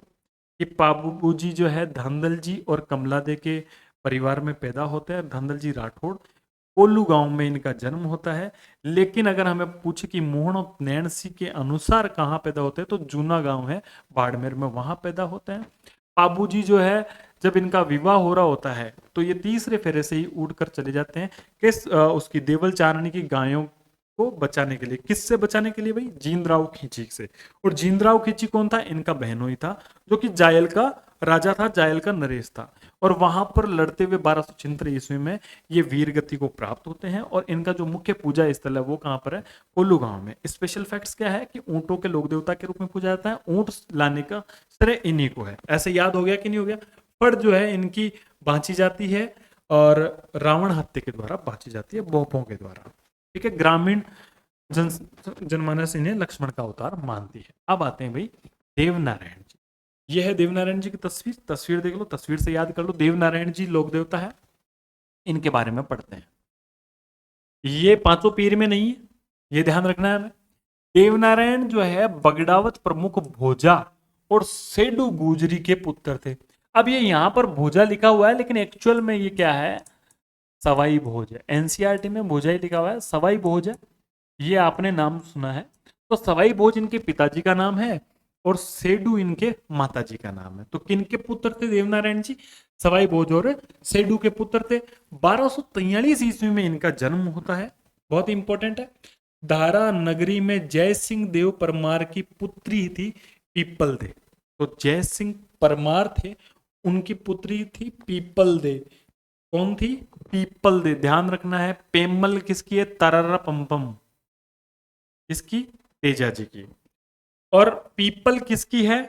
कि बाबूजी जो है धांधल जी और कमला दे के परिवार में पैदा होते हैं। धांधल जी राठौड़, कोल्लू गांव में इनका जन्म होता है। लेकिन अगर हमें पूछे कि मोहन और नैणसी के अनुसार कहाँ पैदा होते हैं, तो जूना गांव है बाड़मेर में, वहां पैदा होते हैं। बाबूजी जो है जब इनका विवाह हो रहा होता है तो ये तीसरे फेरे से ही उड़कर चले जाते हैं किस उसकी देवल चारणी की गायों को बचाने के लिए। किससे बचाने के लिए भाई? जींदराव खींची से। और जींदराव खींची कौन था? इनका बहनोई था, जो कि जायल का राजा था, जायल का नरेश था। और वहां पर लड़ते हुए 1276 ईस्वी में ये वीर गति को प्राप्त होते हैं। और इनका जो मुख्य पूजा स्थल है वो कहाँ पर है? कोल्लू गांव में। स्पेशल फैक्ट्स क्या है कि ऊंटों के लोक देवता के रूप में पूजा जाता है। ऊंट लाने का श्रेय इन्हीं को है। ऐसे याद हो गया कि नहीं हो गया? फड़ जो है इनकी बांची जाती है और रावण हत्या के द्वारा बांची जाती है, भोपों के द्वारा। ठीक है। ग्रामीण जन जनमानस इन्हें लक्ष्मण का अवतार मानती है। अब आते हैं भाई देवनारायण जी। यह है देवनारायण जी की तस्वीर। तस्वीर देख लो, तस्वीर से याद कर लो। देवनारायण जी लोक देवता है, इनके बारे में पढ़ते हैं। ये पांचों पीर में नहीं है, ये ध्यान रखना है हमें। देवनारायण जो है बगड़ावत प्रमुख भोजा और सेडू गुजरी के पुत्र थे। अब ये यहां पर भोजा लिखा हुआ है, लेकिन एक्चुअल में ये क्या है? सवाई भोज है। एनसीईआरटी में भोजा ही लिखा हुआ है, सवाई भोज है। ये आपने नाम सुना है। तो सवाई भोज इनके पिताजी का नाम है और सेडू इनके माताजी का नाम है। तो किनके पुत्र थे देवनारायण जी? सवाई भोज और सेडू के पुत्र थे। 1243 ईस्वी में इनका जन्म होता है। बहुत इंपॉर्टेंट है। धारा नगरी में जय सिंह देव परमार की पुत्री थी पीपल दे। तो जय सिंह परमार थे, उनकी पुत्री थी पीपल दे। कौन थी? People they. ध्यान रखना है। पेमल किसकी है? तररा पम्पम किसकी? तेजा जी की। और पीपल किसकी है?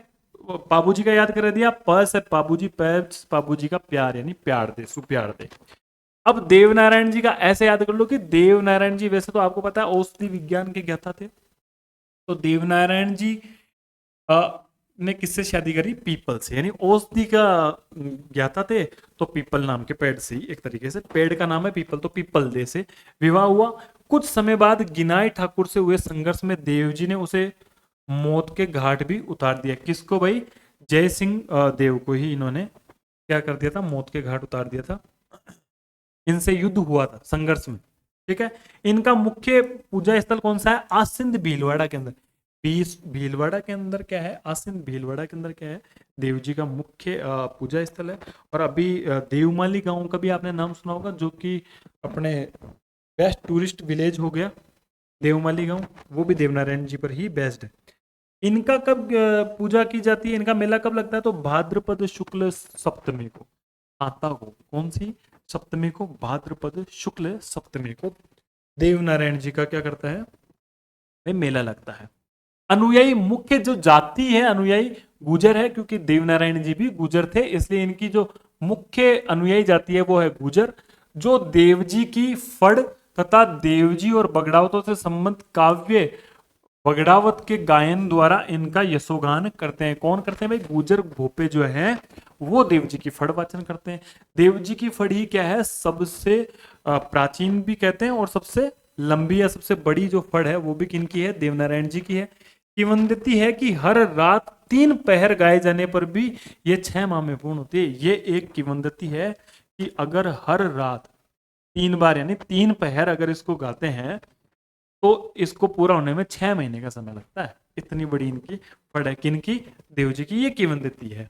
बाबूजी का याद कर दिया। प से बाबूजी, पैप्स बाबूजी का प्यार, यानी प्यार दे, सुप्यार दे। अब देवनारायण जी का ऐसे याद कर लो कि देवनारायण जी वैसे तो आपको पता है औषधि विज्ञान के ज्ञाता थे। तो देवनारायण जी ने किससे शादी करी? पीपल से, यानी औषधि का ज्ञाता थे। तो पीपल नाम के पेड़ से ही, एक तरीके से पेड़ का नाम है पीपल, तो पीपल दे से विवाह हुआ। कुछ समय बाद गिनाई ठाकुर से हुए संघर्ष में देवजी ने उसे मौत के घाट भी उतार दिया। किसको भाई? जय सिंह देव को ही इन्होंने क्या कर दिया था? मौत के घाट उतार दिया था। इनसे युद्ध हुआ था संघर्ष में। ठीक है। इनका मुख्य पूजा स्थल कौन सा है? आसिंद भीलवाड़ा के अंदर। भीलवाड़ा के अंदर क्या है? आसिंद भीलवाड़ा के अंदर क्या है? देव जी का मुख्य पूजा स्थल है। और अभी देवमाली गांव का भी आपने नाम सुना होगा, जो कि अपने बेस्ट टूरिस्ट विलेज हो गया देवमाली गांव, वो भी देवनारायण जी पर ही बेस्ड है। इनका कब पूजा की जाती है? इनका मेला कब लगता है? तो भाद्रपद शुक्ल सप्तमी को, आता को। कौन सी सप्तमी को? भाद्रपद शुक्ल सप्तमी को देवनारायण जी का क्या करता है? मेला लगता है। अनुयायी, मुख्य जो जाति है अनुयायी गुजर है, क्योंकि देवनारायण जी भी गुजर थे, इसलिए इनकी जो मुख्य अनुयायी जाति है वो है गुजर। जो देवजी की फड़ तथा देवजी और बगड़ावतों से संबंध काव्य बगड़ावत के गायन द्वारा इनका यशोगान करते हैं। कौन करते हैं भाई? गुजर भोपे जो है वो देवजी की फड़ वाचन करते हैं। देवजी की फड़ ही क्या है? सबसे प्राचीन भी कहते हैं, और सबसे लंबी या सबसे बड़ी जो फड़ है वो भी किनकी है? देवनारायण जी की है। किंवदंती है कि हर रात 3 पहर गाए जाने पर भी ये 6 माह में पूर्ण होती है। ये एक किंवदंती है कि अगर हर रात 3 बार यानी 3 पहर अगर इसको गाते हैं तो इसको पूरा होने में 6 महीने का समय लगता है। इतनी बड़ी इनकी फड़ है। किनकी? देव जी की। ये किंवदंती है।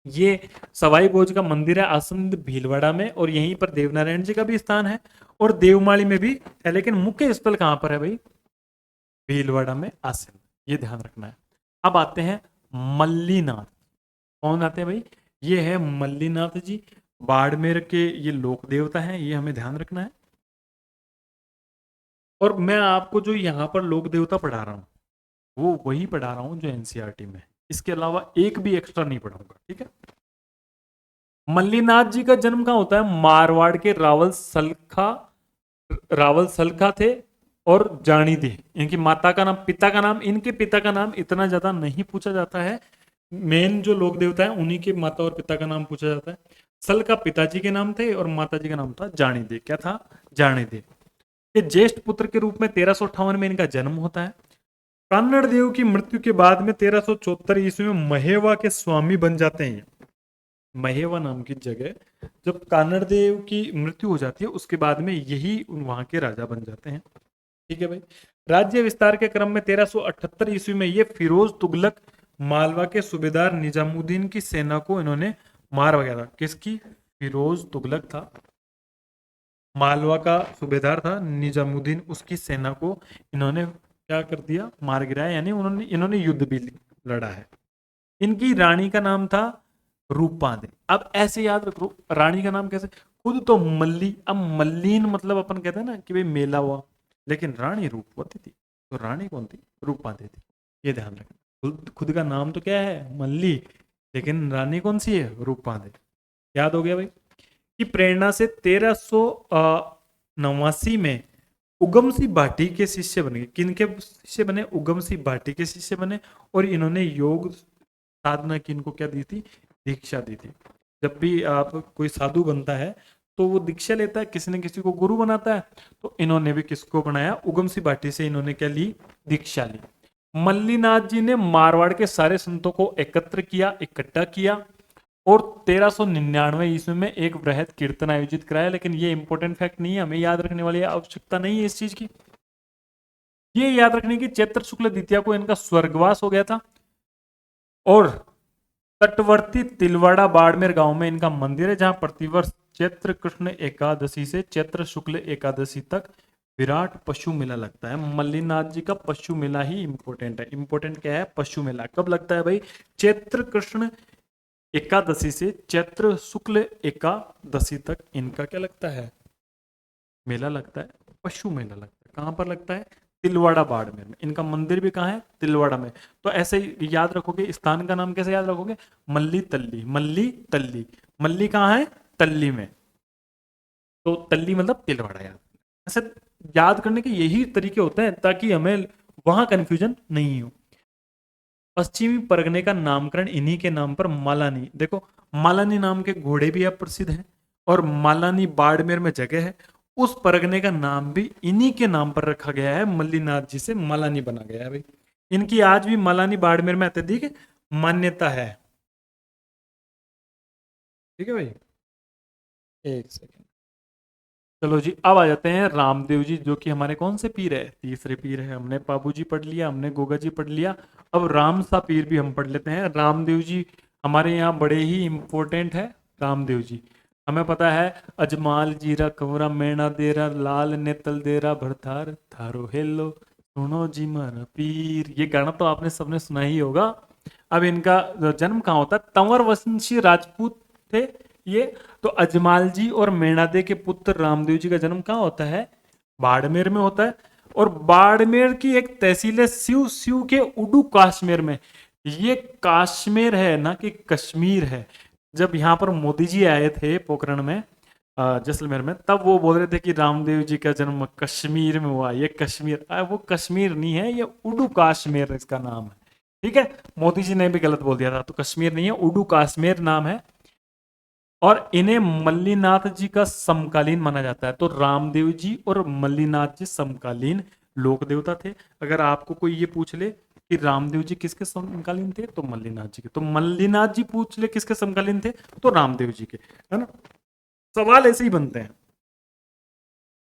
ये सवाई भोज का मंदिर है आसंद भीलवाड़ा में, और यहीं पर देवनारायण जी का भी स्थान है और देवमाली में भी है। लेकिन मुख्य स्थल कहां पर है भाई? भीलवाड़ा में आसंद। ये ध्यान रखना है। अब आते हैं मल्लीनाथ। कौन आते हैं भाई? ये है मल्लीनाथ जी, बाड़मेर के ये लोक देवता हैं, ये हमें ध्यान रखना है। और मैं आपको जो यहाँ पर लोक देवता पढ़ा रहा हूँ वो वही पढ़ा रहा हूँ जो एनसीईआरटी में। इसके अलावा एक भी एक्स्ट्रा नहीं पढ़ाऊंगा, ठीक है। मल्लीनाथ जी का जन्म कहाँ होता है? मारवाड़ के रावल सलखा थे और जानी थी। इनकी माता का नाम, पिता का नाम, इनके पिता का नाम इतना ज्यादा नहीं पूछा जाता है। मेन जो लोक देवता है उन्हीं के माता और पिता का नाम पूछा जाता है। सल का पिताजी के नाम थे और माताजी का नाम था जानी दे। क्या था? जानी दे। ये ज्येष्ठ पुत्र के रूप में 1358 में इनका जन्म होता है। कान्नड़ देव की मृत्यु के बाद में 1374 ईस्वी में महेवा के स्वामी बन जाते हैं। महेवा नाम की जगह जब कान्नड़ देव की मृत्यु हो जाती है उसके बाद में यही वहां के राजा बन जाते हैं, ठीक है भाई। राज्य विस्तार के क्रम में 1378 ईस्वी में ये फिरोज तुगलक मालवा के सूबेदार निजामुद्दीन की सेना को इन्होंने मार वगैरह। किसकी? फिरोज तुगलक था, मालवा का सूबेदार था निजामुद्दीन, उसकी सेना को इन्होंने क्या कर दिया? मार गिराया, यानी इन्होंने युद्ध भी लड़ा है। इनकी रानी का नाम था रूपादे। अब ऐसे याद रखो रानी का नाम कैसे? खुद तो मल्ली, अब मल्लीन मतलब अपन कहते हैं ना कि भाई मेला हुआ, लेकिन रानी रूपवती थी, तो रानी कौन थी? रूपादे थी। ये ध्यान रखना, खुद का नाम तो क्या है? मल्ली, लेकिन रानी कौन सी है? रूपादे। याद हो गया भाई। की प्रेरणा से 1389 में उगम सिंह भाटी के शिष्य बने। किनके शिष्य बने? उगम सिंह भाटी के शिष्य बने। और इन्होंने योग साधना की इनको क्या दी थी? दीक्षा दी थी। जब भी आप कोई साधु बनता है तो वो दीक्षा लेता है, किसी न किसी को गुरु बनाता है। तो इन्होंने भी किसको बनाया? उगम सिंह भाटी से इन्होंने क्या ली? दीक्षा ली। मल्लीनाथ जी ने मारवाड़ के सारे संतों को एकत्र किया, इकट्ठा किया और 1399 ईस्वी में एक वृहद कीर्तन आयोजित कराया। लेकिन ये इंपॉर्टेंट फैक्ट नहीं है, हमें याद रखने वाली आवश्यकता नहीं है इस चीज की। ये याद रखने की चैत्र शुक्ल द्वितीया को इनका स्वर्गवास हो गया था और तटवर्ती तिलवाड़ा बाड़मेर गांव में इनका मंदिर है, जहां प्रतिवर्ष चैत्र कृष्ण एकादशी से चैत्र शुक्ल एकादशी तक विराट पशु मेला लगता है। मल्लीनाथ जी का पशु मेला ही इंपॉर्टेंट है। इंपॉर्टेंट क्या है? पशु मेला। कब लगता है भाई? चैत्र कृष्ण एकादशी से चैत्र शुक्ल एकादशी तक इनका क्या लगता है? मेला लगता है, पशु मेला लगता है। कहां पर लगता है? तिलवाड़ा बाड़मेर में। इनका मंदिर भी कहाँ है? तिलवाड़ा में। तो ऐसे ही याद रखोगे, स्थान का नाम कैसे याद रखोगे? मल्ली तल्ली। मल्ली तल्ली, मल्ली कहाँ है? तल्ली में, तो तल्ली मतलब तिलवाड़ा। याद ऐसे याद करने के यही तरीके होते हैं ताकि हमें वहां कंफ्यूजन नहीं हो। पश्चिमी परगने का नामकरण इन्हीं के नाम पर मालानी, देखो मालानी नाम के घोड़े भी अब प्रसिद्ध हैं और मालानी बाड़मेर में जगह है। उस परगने का नाम भी इन्हीं के नाम पर रखा गया है। मल्लीनाथ जी से मालानी बना गया है भाई। इनकी आज भी मालानी बाड़मेर में अत्यधिक मान्यता है, ठीक है भाई। एक सेकेंड, चलो जी अब आ जाते हैं रामदेव जी, जो कि हमारे कौन से पीर है? तीसरे पीर है। हमने बाबू जी पढ़ लिया, हमने गोगा जी पढ़ लिया, अब राम सा पीर भी हम पढ़ लेते हैं। रामदेव जी हमारे यहाँ बड़े ही इंपॉर्टेंट है। रामदेव जी हमें पता है, अजमाल जीरा कंवरा मैना देरा लाल ने तल देरा भरथार थारो हेलो सुनो जी मारा पीर। ये गाना तो आपने सबने सुना ही होगा। अब इनका जन्म कहाँ होता है? तंवर वंशी राजपूत थे ये। तो अजमाल जी और मेणादे के पुत्र रामदेव जी का जन्म कहाँ होता है? बाड़मेर में होता है। और बाड़मेर की एक तहसील है सिव, सिव के उडू काश्मीर में। ये काश्मीर है ना कि कश्मीर है। जब यहाँ पर मोदी जी आए थे पोखरण में, जैसलमेर में, तब वो बोल रहे थे कि रामदेव जी का जन्म कश्मीर में हुआ। ये कश्मीर, वो कश्मीर नहीं है, ये उडू काश्मीर इसका नाम है, ठीक है। मोदी जी ने भी गलत बोल दिया था, तो कश्मीर नहीं है, उडू काश्मीर नाम है। और इन्हें मल्लीनाथ जी का समकालीन माना जाता है। तो रामदेव जी और मल्लीनाथ जी समकालीन लोक देवता थे। अगर आपको कोई ये पूछ ले कि रामदेव जी किसके समकालीन थे, तो मल्लीनाथ जी के। तो मल्लीनाथ जी पूछ ले किसके समकालीन थे, तो रामदेव जी के, है ना। सवाल ऐसे ही बनते हैं।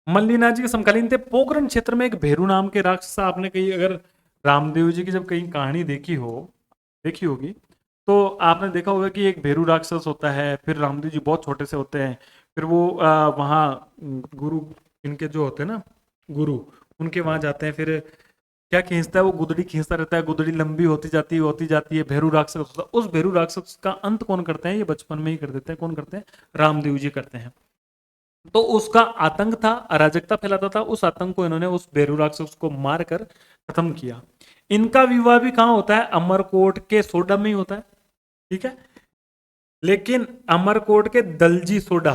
मल्लीनाथ जी के समकालीन थे। पोखरण क्षेत्र में एक भेरू नाम के राक्षस, आपने कहीं अगर रामदेव जी की जब कहीं कहानी देखी होगी, तो आपने देखा होगा कि एक भेरू राक्षस होता है। फिर रामदेव जी बहुत छोटे से होते हैं, फिर वो वहाँ गुरु इनके जो होते हैं ना, गुरु, उनके वहां जाते हैं। फिर क्या खींचता है वो? गुदड़ी खींचता रहता है, गुदड़ी लंबी होती जाती है, भेरू राक्षस होता है। उस भेरू राक्षस का अंत कौन करते हैं? ये बचपन में ही कर देते हैं। कौन करते हैं? रामदेव जी करते हैं। तो उसका आतंक था, अराजकता फैलाता था। उस आतंक को इन्होंने उस भेरू राक्षस को मारकर खत्म किया। इनका विवाह भी कहाँ होता है? अमरकोट के सोडा में ही होता है, ठीक है। लेकिन अमरकोट के दलजी सोडा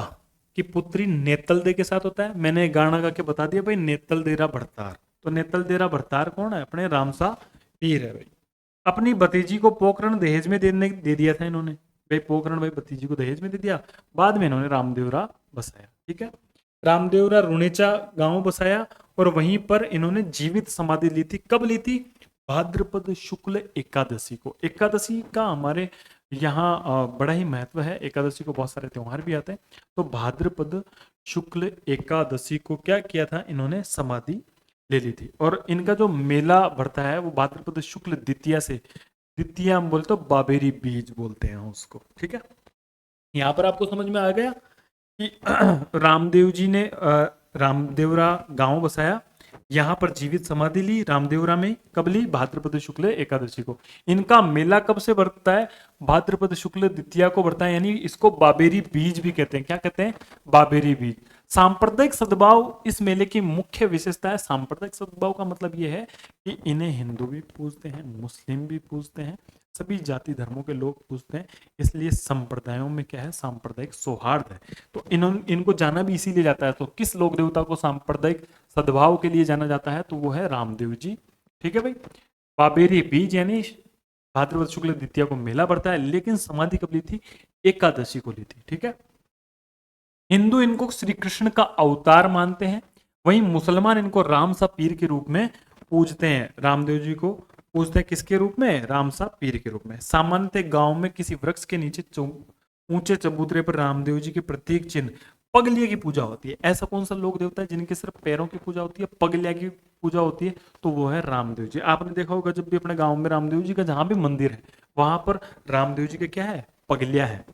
की पुत्री नेतल दे के साथ होता है। मैंने गाना गा के बता दिया भाई, नेतल देरा भरतार। तो नेतल देरा भरतार कौन है? अपने रामसा पीर है भाई। अपनी भतीजी को पोकरण दहेज में दे दिया था इन्होंने भाई। पोकरण भाई भतीजी को दहेज में दे दिया। बाद में इन्होंने रामदेवरा बसाया, ठीक है। रामदेवरा रुणेचा गांव बसाया और वहीं पर इन्होंने जीवित समाधि ली थी। कब ली थी? भाद्रपद शुक्ल एकादशी को। एकादशी का हमारे यहाँ बड़ा ही महत्व है। एकादशी को बहुत सारे त्योहार भी आते हैं। तो भाद्रपद शुक्ल एकादशी को क्या किया था इन्होंने? समाधि ले ली थी। और इनका जो मेला भरता है वो भाद्रपद शुक्ल द्वितीया से, द्वितीया हम बोलते तो बाबेरी बीज बोलते हैं उसको, ठीक है। यहाँ पर आपको समझ में आ गया कि रामदेव जी ने रामदेवरा गांव बसाया, यहाँ पर जीवित समाधि ली रामदेवरा में। कब ली? भाद्रपद शुक्ल एकादशी को। इनका मेला कब से बढ़ता है? भाद्रपद शुक्ल द्वितीया को बढ़ता है, यानी इसको बाबेरी बीज भी कहते हैं। क्या कहते हैं? बाबेरी बीज। सांप्रदायिक सद्भाव इस मेले की मुख्य विशेषता है। सांप्रदायिक सद्भाव का मतलब यह है कि इन्हें हिंदू भी पूजते हैं, मुस्लिम भी पूजते हैं, सभी जाति धर्मों के लोग पूजते हैं। इसलिए संप्रदायों में क्या है? सांप्रदायिक सौहार्द है। तो इनको जाना भी इसीलिए जाता है। तो किस लोक देवता को सांप्रदायिक सद्भाव के लिए जाना जाता है? तो वो है रामदेव जी, ठीक है भाई। बाबेरी बीज यानी भाद्रपद शुक्ल द्वितीया को मेला बढ़ता है, लेकिन समाधि कब ली थी? एकादशी को ली थी, ठीक है। हिंदू इनको श्री कृष्ण का अवतार मानते हैं, वहीं मुसलमान इनको रामसा पीर के रूप में पूजते हैं। रामदेव जी को पूजते हैं किसके रूप में? रामसा पीर के रूप में। सामान्यतः गांव में किसी वृक्ष के नीचे ऊंचे चबूतरे पर रामदेव जी के प्रतीक चिन्ह पगलिया की पूजा होती है। ऐसा कौन सा लोक देवता है जिनके सिर्फ पैरों की पूजा होती है, पगलिया की पूजा होती है? तो वो है रामदेव जी। आपने देखा होगा जब भी अपने गांव में रामदेव जी का जहां भी मंदिर है वहां पर रामदेव जी का क्या है? पगलिया है,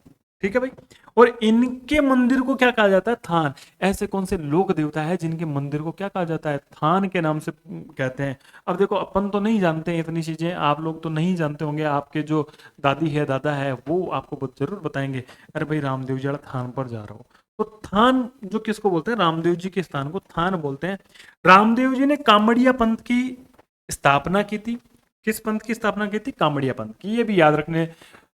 ठीक है भाई। और इनके मंदिर को क्या कहा जाता है? थान। ऐसे कौन से लोक देवता है जिनके मंदिर को क्या कहा जाता है? थान के नाम से कहते हैं। अब देखो अपन तो नहीं जानते हैं इतनी चीजें, आप लोग तो नहीं जानते होंगे, आपके जो दादी है दादा है वो आपको जरूर बताएंगे, अरे भाई रामदेव जी थान पर जा रहा हो। तो थान जो किसको बोलते हैं? रामदेव जी के स्थान को थान बोलते हैं। रामदेव जी ने कामड़िया पंथ की स्थापना की थी। किस पंथ की स्थापना की थी? कामड़िया पंथ की। ये भी याद रखने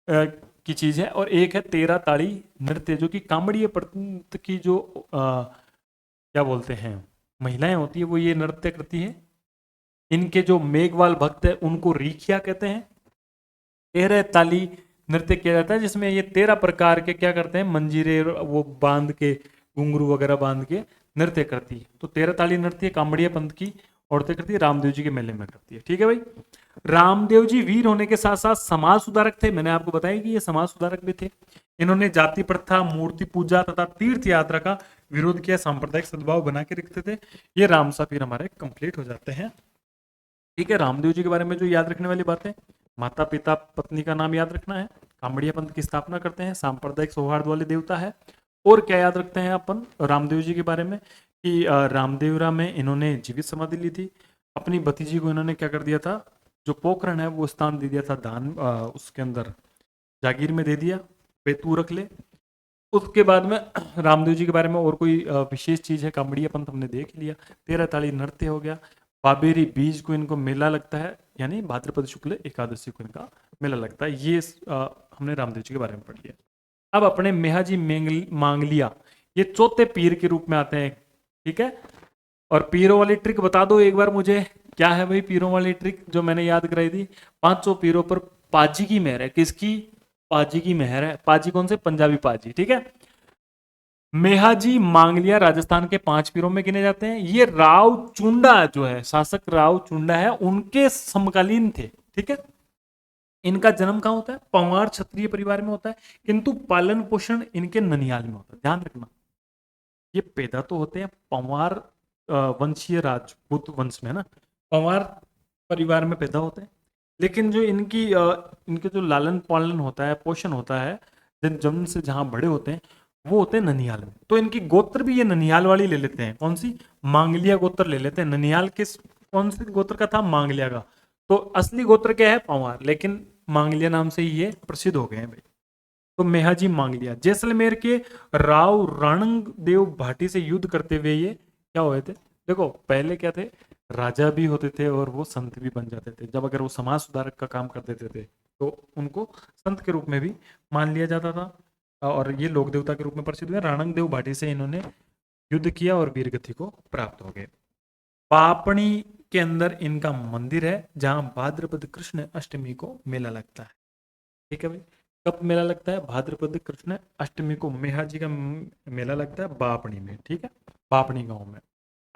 की चीज है। और एक है तेरा ताड़ी नृत्य, जो कि कामड़िया पंथ की जो क्या बोलते हैं महिलाएं होती है वो ये नृत्य करती है। इनके जो मेघवाल भक्त है उनको रीखिया कहते हैं। तेरह ताली नृत्य किया जाता है जिसमें ये 13 प्रकार के क्या करते हैं? मंजीरे वो बांध के, घुंघरू वगैरह बांध के नृत्य करती है। तो 13 ताली नृत्य कामड़िया पंथ की औरतें करती है, रामदेव जी के मेले में करती है, ठीक है भाई। रामदेव जी वीर होने के साथ साथ समाज सुधारक थे। मैंने आपको बताया कि ये समाज सुधारक भी थे। इन्होंने जाति प्रथा, मूर्ति पूजा तथा तीर्थ यात्रा का विरोध किया, सांप्रदायिक सद्भाव बना के रखते थे। ये रामसा पीर हमारे कंप्लीट हो जाते हैं, ठीक है। रामदेव जी के बारे में जो याद रखने वाली बात है, माता पिता पत्नी का नाम याद रखना है, कामड़िया पंथ की स्थापना करते हैं, सांप्रदायिक सौहार्द वाले देवता है। और क्या याद रखते हैं अपन रामदेव जी के बारे में कि रामदेवरा में इन्होंने जीवित समाधि ली थी। अपनी भतीजी को इन्होंने क्या कर दिया था? जो पोखरण है वो स्थान दे दिया था दान, उसके अंदर जागीर में दे दिया, पे तू रख ले। उसके बाद में रामदेव जी के बारे में और कोई विशेष चीज है? कामड़िया पंथ हमने देख लिया। 13 ताली नृत्य हो गया। बाबेरी बीज को इनको मेला लगता है, यानी भाद्रपद शुक्ल एकादशी को इनका मेला लगता है। ये हमने रामदेव जी के बारे में पढ़ लिया। अब अपने मेहाजी मांगलिया, ये चौथे पीर के रूप में आते हैं, ठीक है। और पीरों वाली ट्रिक बता दो एक बार मुझे, क्या है भाई पीरों वाली ट्रिक जो मैंने याद कराई थी? 500 पीरों पर पाजी की मेहर है। किसकी? पाजी की मेहर है। पाजी कौन से? पंजाबी पाजी, ठीक है। मेहाजी मांगलिया राजस्थान के 5 पीरों में गिने जाते हैं। ये राव चुंडा जो है, शासक राव चुंडा है, उनके समकालीन थे, ठीक है। इनका जन्म कहां होता है? पंवार क्षत्रिय परिवार में होता है, किंतु पालन पोषण इनके ननिहाल में होता है। ध्यान रखना, ये पैदा तो होते हैं पंवार वंशीय राजपूत वंश में ना, पंवार परिवार में पैदा होते हैं, लेकिन जो इनके जो लालन पालन होता है, पोषण होता है, जन्म से जहां बड़े होते हैं वो होते हैं ननिहाल में। तो इनकी गोत्र भी ये ननिहाल वाली ले लेते हैं। कौन सी? मांगलिया गोत्र ले लेते हैं। ननिहाल किस कौन से गोत्र का था? मांगलिया का। तो असली गोत्र क्या है? पंवार, लेकिन मांगलिया नाम से ही ये प्रसिद्ध हो गए हैं भाई। तो मेहाजी मांगलिया जैसलमेर के राव रणंग देव भाटी से युद्ध करते हुए ये क्या हुए थे? देखो पहले क्या थे? राजा भी होते थे और वो संत भी बन जाते थे। जब अगर वो समाज सुधारक का काम कर देते थे तो उनको संत के रूप में भी मान लिया जाता था और ये लोक देवता के रूप में प्रसिद्ध हुए। राणंग देव भाटी से इन्होंने युद्ध किया और वीरगति को प्राप्त हो गए। पापणी के अंदर इनका मंदिर है जहां भाद्रपद कृष्ण अष्टमी को मेला लगता है। ठीक है भाई, कब मेला लगता है? भाद्रपद कृष्ण अष्टमी को मेहा जी का मेला लगता है बापणी में। ठीक है, बापणी गांव में।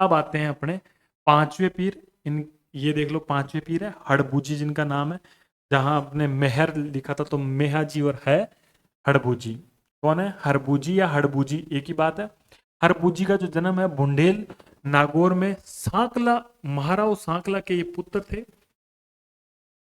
अब आते हैं अपने पांचवें पीर। इन ये देख लो, पांचवें पीर है हड़बूजी जिनका नाम है। जहां आपने मेहर लिखा था तो मेहा जी और है हड़बूजी। कौन है? हरबूजी या हड़बूजी एक ही बात है। हरबूजी का जो जन्म है बुंडेल नागौर में, सांकला महाराव सांकला के ये पुत्र थे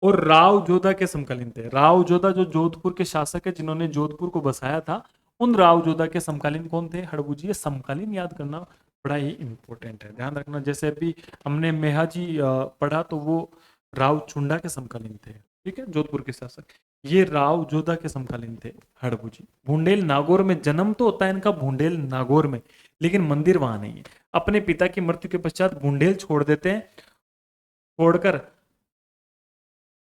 और राव जोधा के समकालीन थे। राव जोधा जो जोधपुर के शासक है जिन्होंने जोधपुर को बसाया था, उन राव जोधा के समकालीन कौन थे? हड़बूजी। ये समकालीन याद करना बड़ा ही इंपॉर्टेंट है, ध्यान रखना। जैसे अभी हमने मेहाजी पढ़ा तो वो राव चुंडा के समकालीन थे। ठीक है, जोधपुर के शासक। ये राव जोधा के समकालीन थे हड़बूजी। भूंडेल नागौर में जन्म तो होता है इनका, भूंडेल नागौर में, लेकिन मंदिर वहां नहीं है। अपने पिता की मृत्यु के पश्चात भूंडेल छोड़ देते हैं, छोड़कर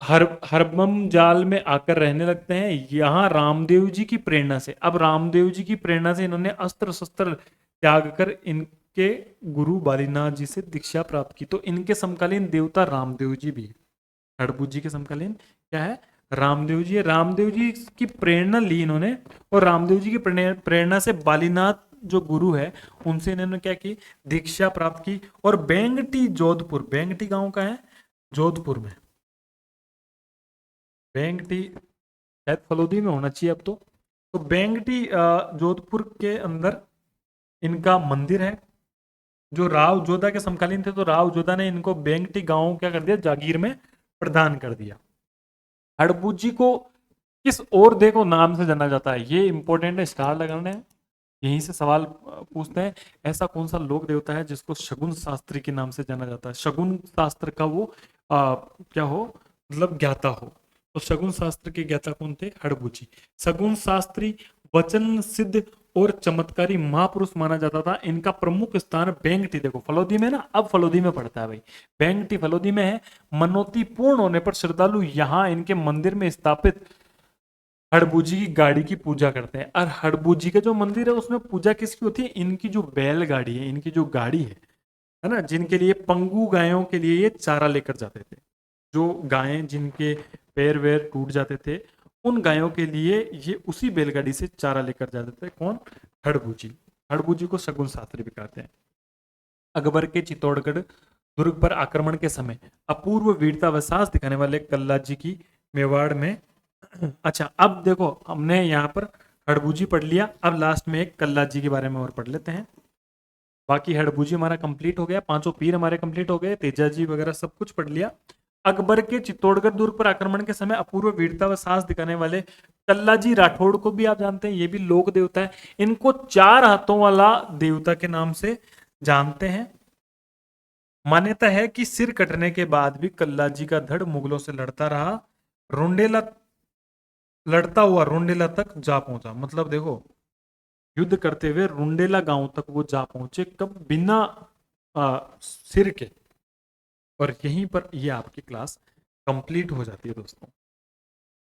हरबम जाल में आकर रहने लगते हैं। यहाँ रामदेव जी की प्रेरणा से, अब रामदेव जी की प्रेरणा से इन्होंने अस्त्र शस्त्र त्याग कर इनके गुरु बालीनाथ जी से दीक्षा प्राप्त की। तो इनके समकालीन देवता रामदेव जी भी है। हड़बूत जी के समकालीन क्या है? रामदेव जी है। रामदेव जी की प्रेरणा ली इन्होंने और रामदेव जी की प्रेरणा से बालीनाथ जो गुरु है उनसे इन्होंने क्या की? दीक्षा प्राप्त की। और बेंगटी जोधपुर, बेंगटी गांव का है जोधपुर में, बेंगटी शायद फलोदी में होना चाहिए अब तो बेंगटी जोधपुर के अंदर इनका मंदिर है। जो राव जोधा के समकालीन थे तो राव जोधा ने इनको बेंगटी गांव क्या कर दिया? जागीर में प्रदान कर दिया। हड़बूजी को किस और देखो नाम से जाना जाता है? ये इंपॉर्टेंट है, स्टार लगाना है। यहीं से सवाल पूछते हैं, ऐसा कौन सा लोक देवता है जिसको शगुन शास्त्री के नाम से जाना जाता है? शगुन शास्त्र का वो क्या हो, मतलब ज्ञाता हो। तो शगुन शास्त्र के ज्ञाता कौन थे? हड़बूजी। शगुन शास्त्री वचन सिद्ध और चमत्कारी महापुरुष माना जाता था। इनका प्रमुख स्थान बेंगटी, देखो फलोदी में ना, अब फलोदी में पड़ता है भाई, बेंगटी फलोदी में है। मनोती पूर्ण होने पर श्रद्धालु यहाँ इनके मंदिर में स्थापित हड़बूजी की गाड़ी की पूजा करते हैं। और हड़बूजी का जो मंदिर है उसमें पूजा किसकी होती है? इनकी जो बैलगाड़ी है, इनकी जो गाड़ी है ना, जिनके लिए पंगु गायों के लिए ये चारा लेकर जाते थे। जो गायें जिनके पैर वैर टूट जाते थे, उन गायों के लिए ये उसी बैलगाड़ी से चारा लेकर जाते थे। कौन? हड़बूजी। हड़बूजी को शगुन शास्त्री भी कहते हैं। अकबर के चित्तौड़गढ़ दुर्ग पर आक्रमण के समय अपूर्व वीरता व साहस दिखाने वाले कल्ला जी की मेवाड़ में अच्छा, अब देखो हमने यहाँ पर हड़बूजी पढ़ लिया, अब लास्ट में एक कल्ला जी के बारे में और पढ़ लेते हैं। बाकी हड़बूजी हमारा कंप्लीट हो गया, पांचों पीर हमारे कंप्लीट हो गए, तेजा जी वगैरह सब कुछ पढ़ लिया। अकबर के चित्तौड़गढ़ दुर्ग पर आक्रमण के समय अपूर्व वीरता व साहस दिखाने वाले कल्ला जी राठौड़ को भी आप जानते हैं, ये भी लोक देवता है। इनको चार हाथों वाला देवता के नाम से जानते हैं। मान्यता है कि सिर कटने के बाद भी कल्ला जी का धड़ मुगलों से लड़ता रहा, रोंडेला लड़ता हुआ रुंडेला तक जा पहुंचा। मतलब देखो, युद्ध करते हुए रुंडेला गांव तक वो जा पहुंचे, कब? बिना सिर के। और यहीं पर ये आपकी क्लास कंप्लीट हो जाती है दोस्तों।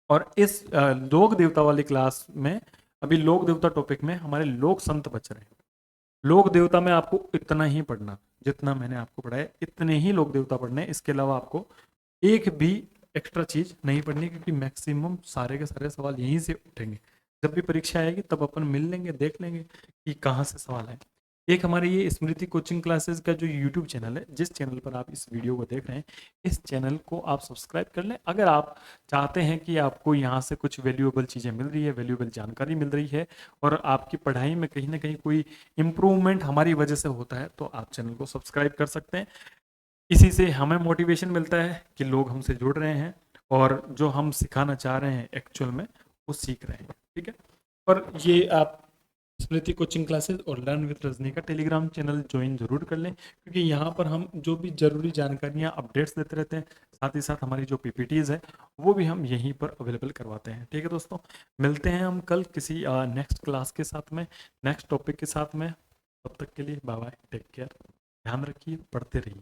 और इस लोक देवता वाली क्लास में, अभी लोक देवता टॉपिक में हमारे लोक संत बच रहे हैं। लोक देवता में आपको इतना ही पढ़ना, जितना मैंने आपको पढ़ाया इतने ही लोक देवता पढ़ने। इसके अलावा आपको एक भी एक्स्ट्रा चीज नहीं पढ़नी, क्योंकि मैक्सिमम सारे के सारे सवाल यहीं से उठेंगे। जब भी परीक्षा आएगी तब अपन मिल लेंगे, देख लेंगे कि कहाँ से सवाल है। एक हमारे ये स्मृति कोचिंग क्लासेस का जो यूट्यूब चैनल है, जिस चैनल पर आप इस वीडियो को देख रहे हैं, इस चैनल को आप सब्सक्राइब कर लें। अगर आप चाहते हैं कि आपको यहाँ से कुछ वैल्यूएबल चीज़ें मिल रही है, वैल्यूएबल जानकारी मिल रही है, और आपकी पढ़ाई में कहीं ना कहीं कोई इम्प्रूवमेंट हमारी वजह से होता है, तो आप चैनल को सब्सक्राइब कर सकते हैं। इसी से हमें मोटिवेशन मिलता है कि लोग हमसे जुड़ रहे हैं और जो हम सिखाना चाह रहे हैं एक्चुअल में वो सीख रहे हैं। ठीक है, और ये आप स्मृति कोचिंग क्लासेस और लर्न विद रजनी का टेलीग्राम चैनल ज्वाइन जरूर कर लें, क्योंकि यहाँ पर हम जो भी जरूरी जानकारियाँ अपडेट्स देते रहते हैं, साथ ही साथ हमारी जो पीपीटीज़ है वो भी हम यहीं पर अवेलेबल करवाते हैं। ठीक है दोस्तों, मिलते हैं हम कल किसी नेक्स्ट क्लास के साथ में, नेक्स्ट टॉपिक के साथ में। तब तक के लिए बाय बाय, टेक केयर, ध्यान रखिए, पढ़ते रहिए।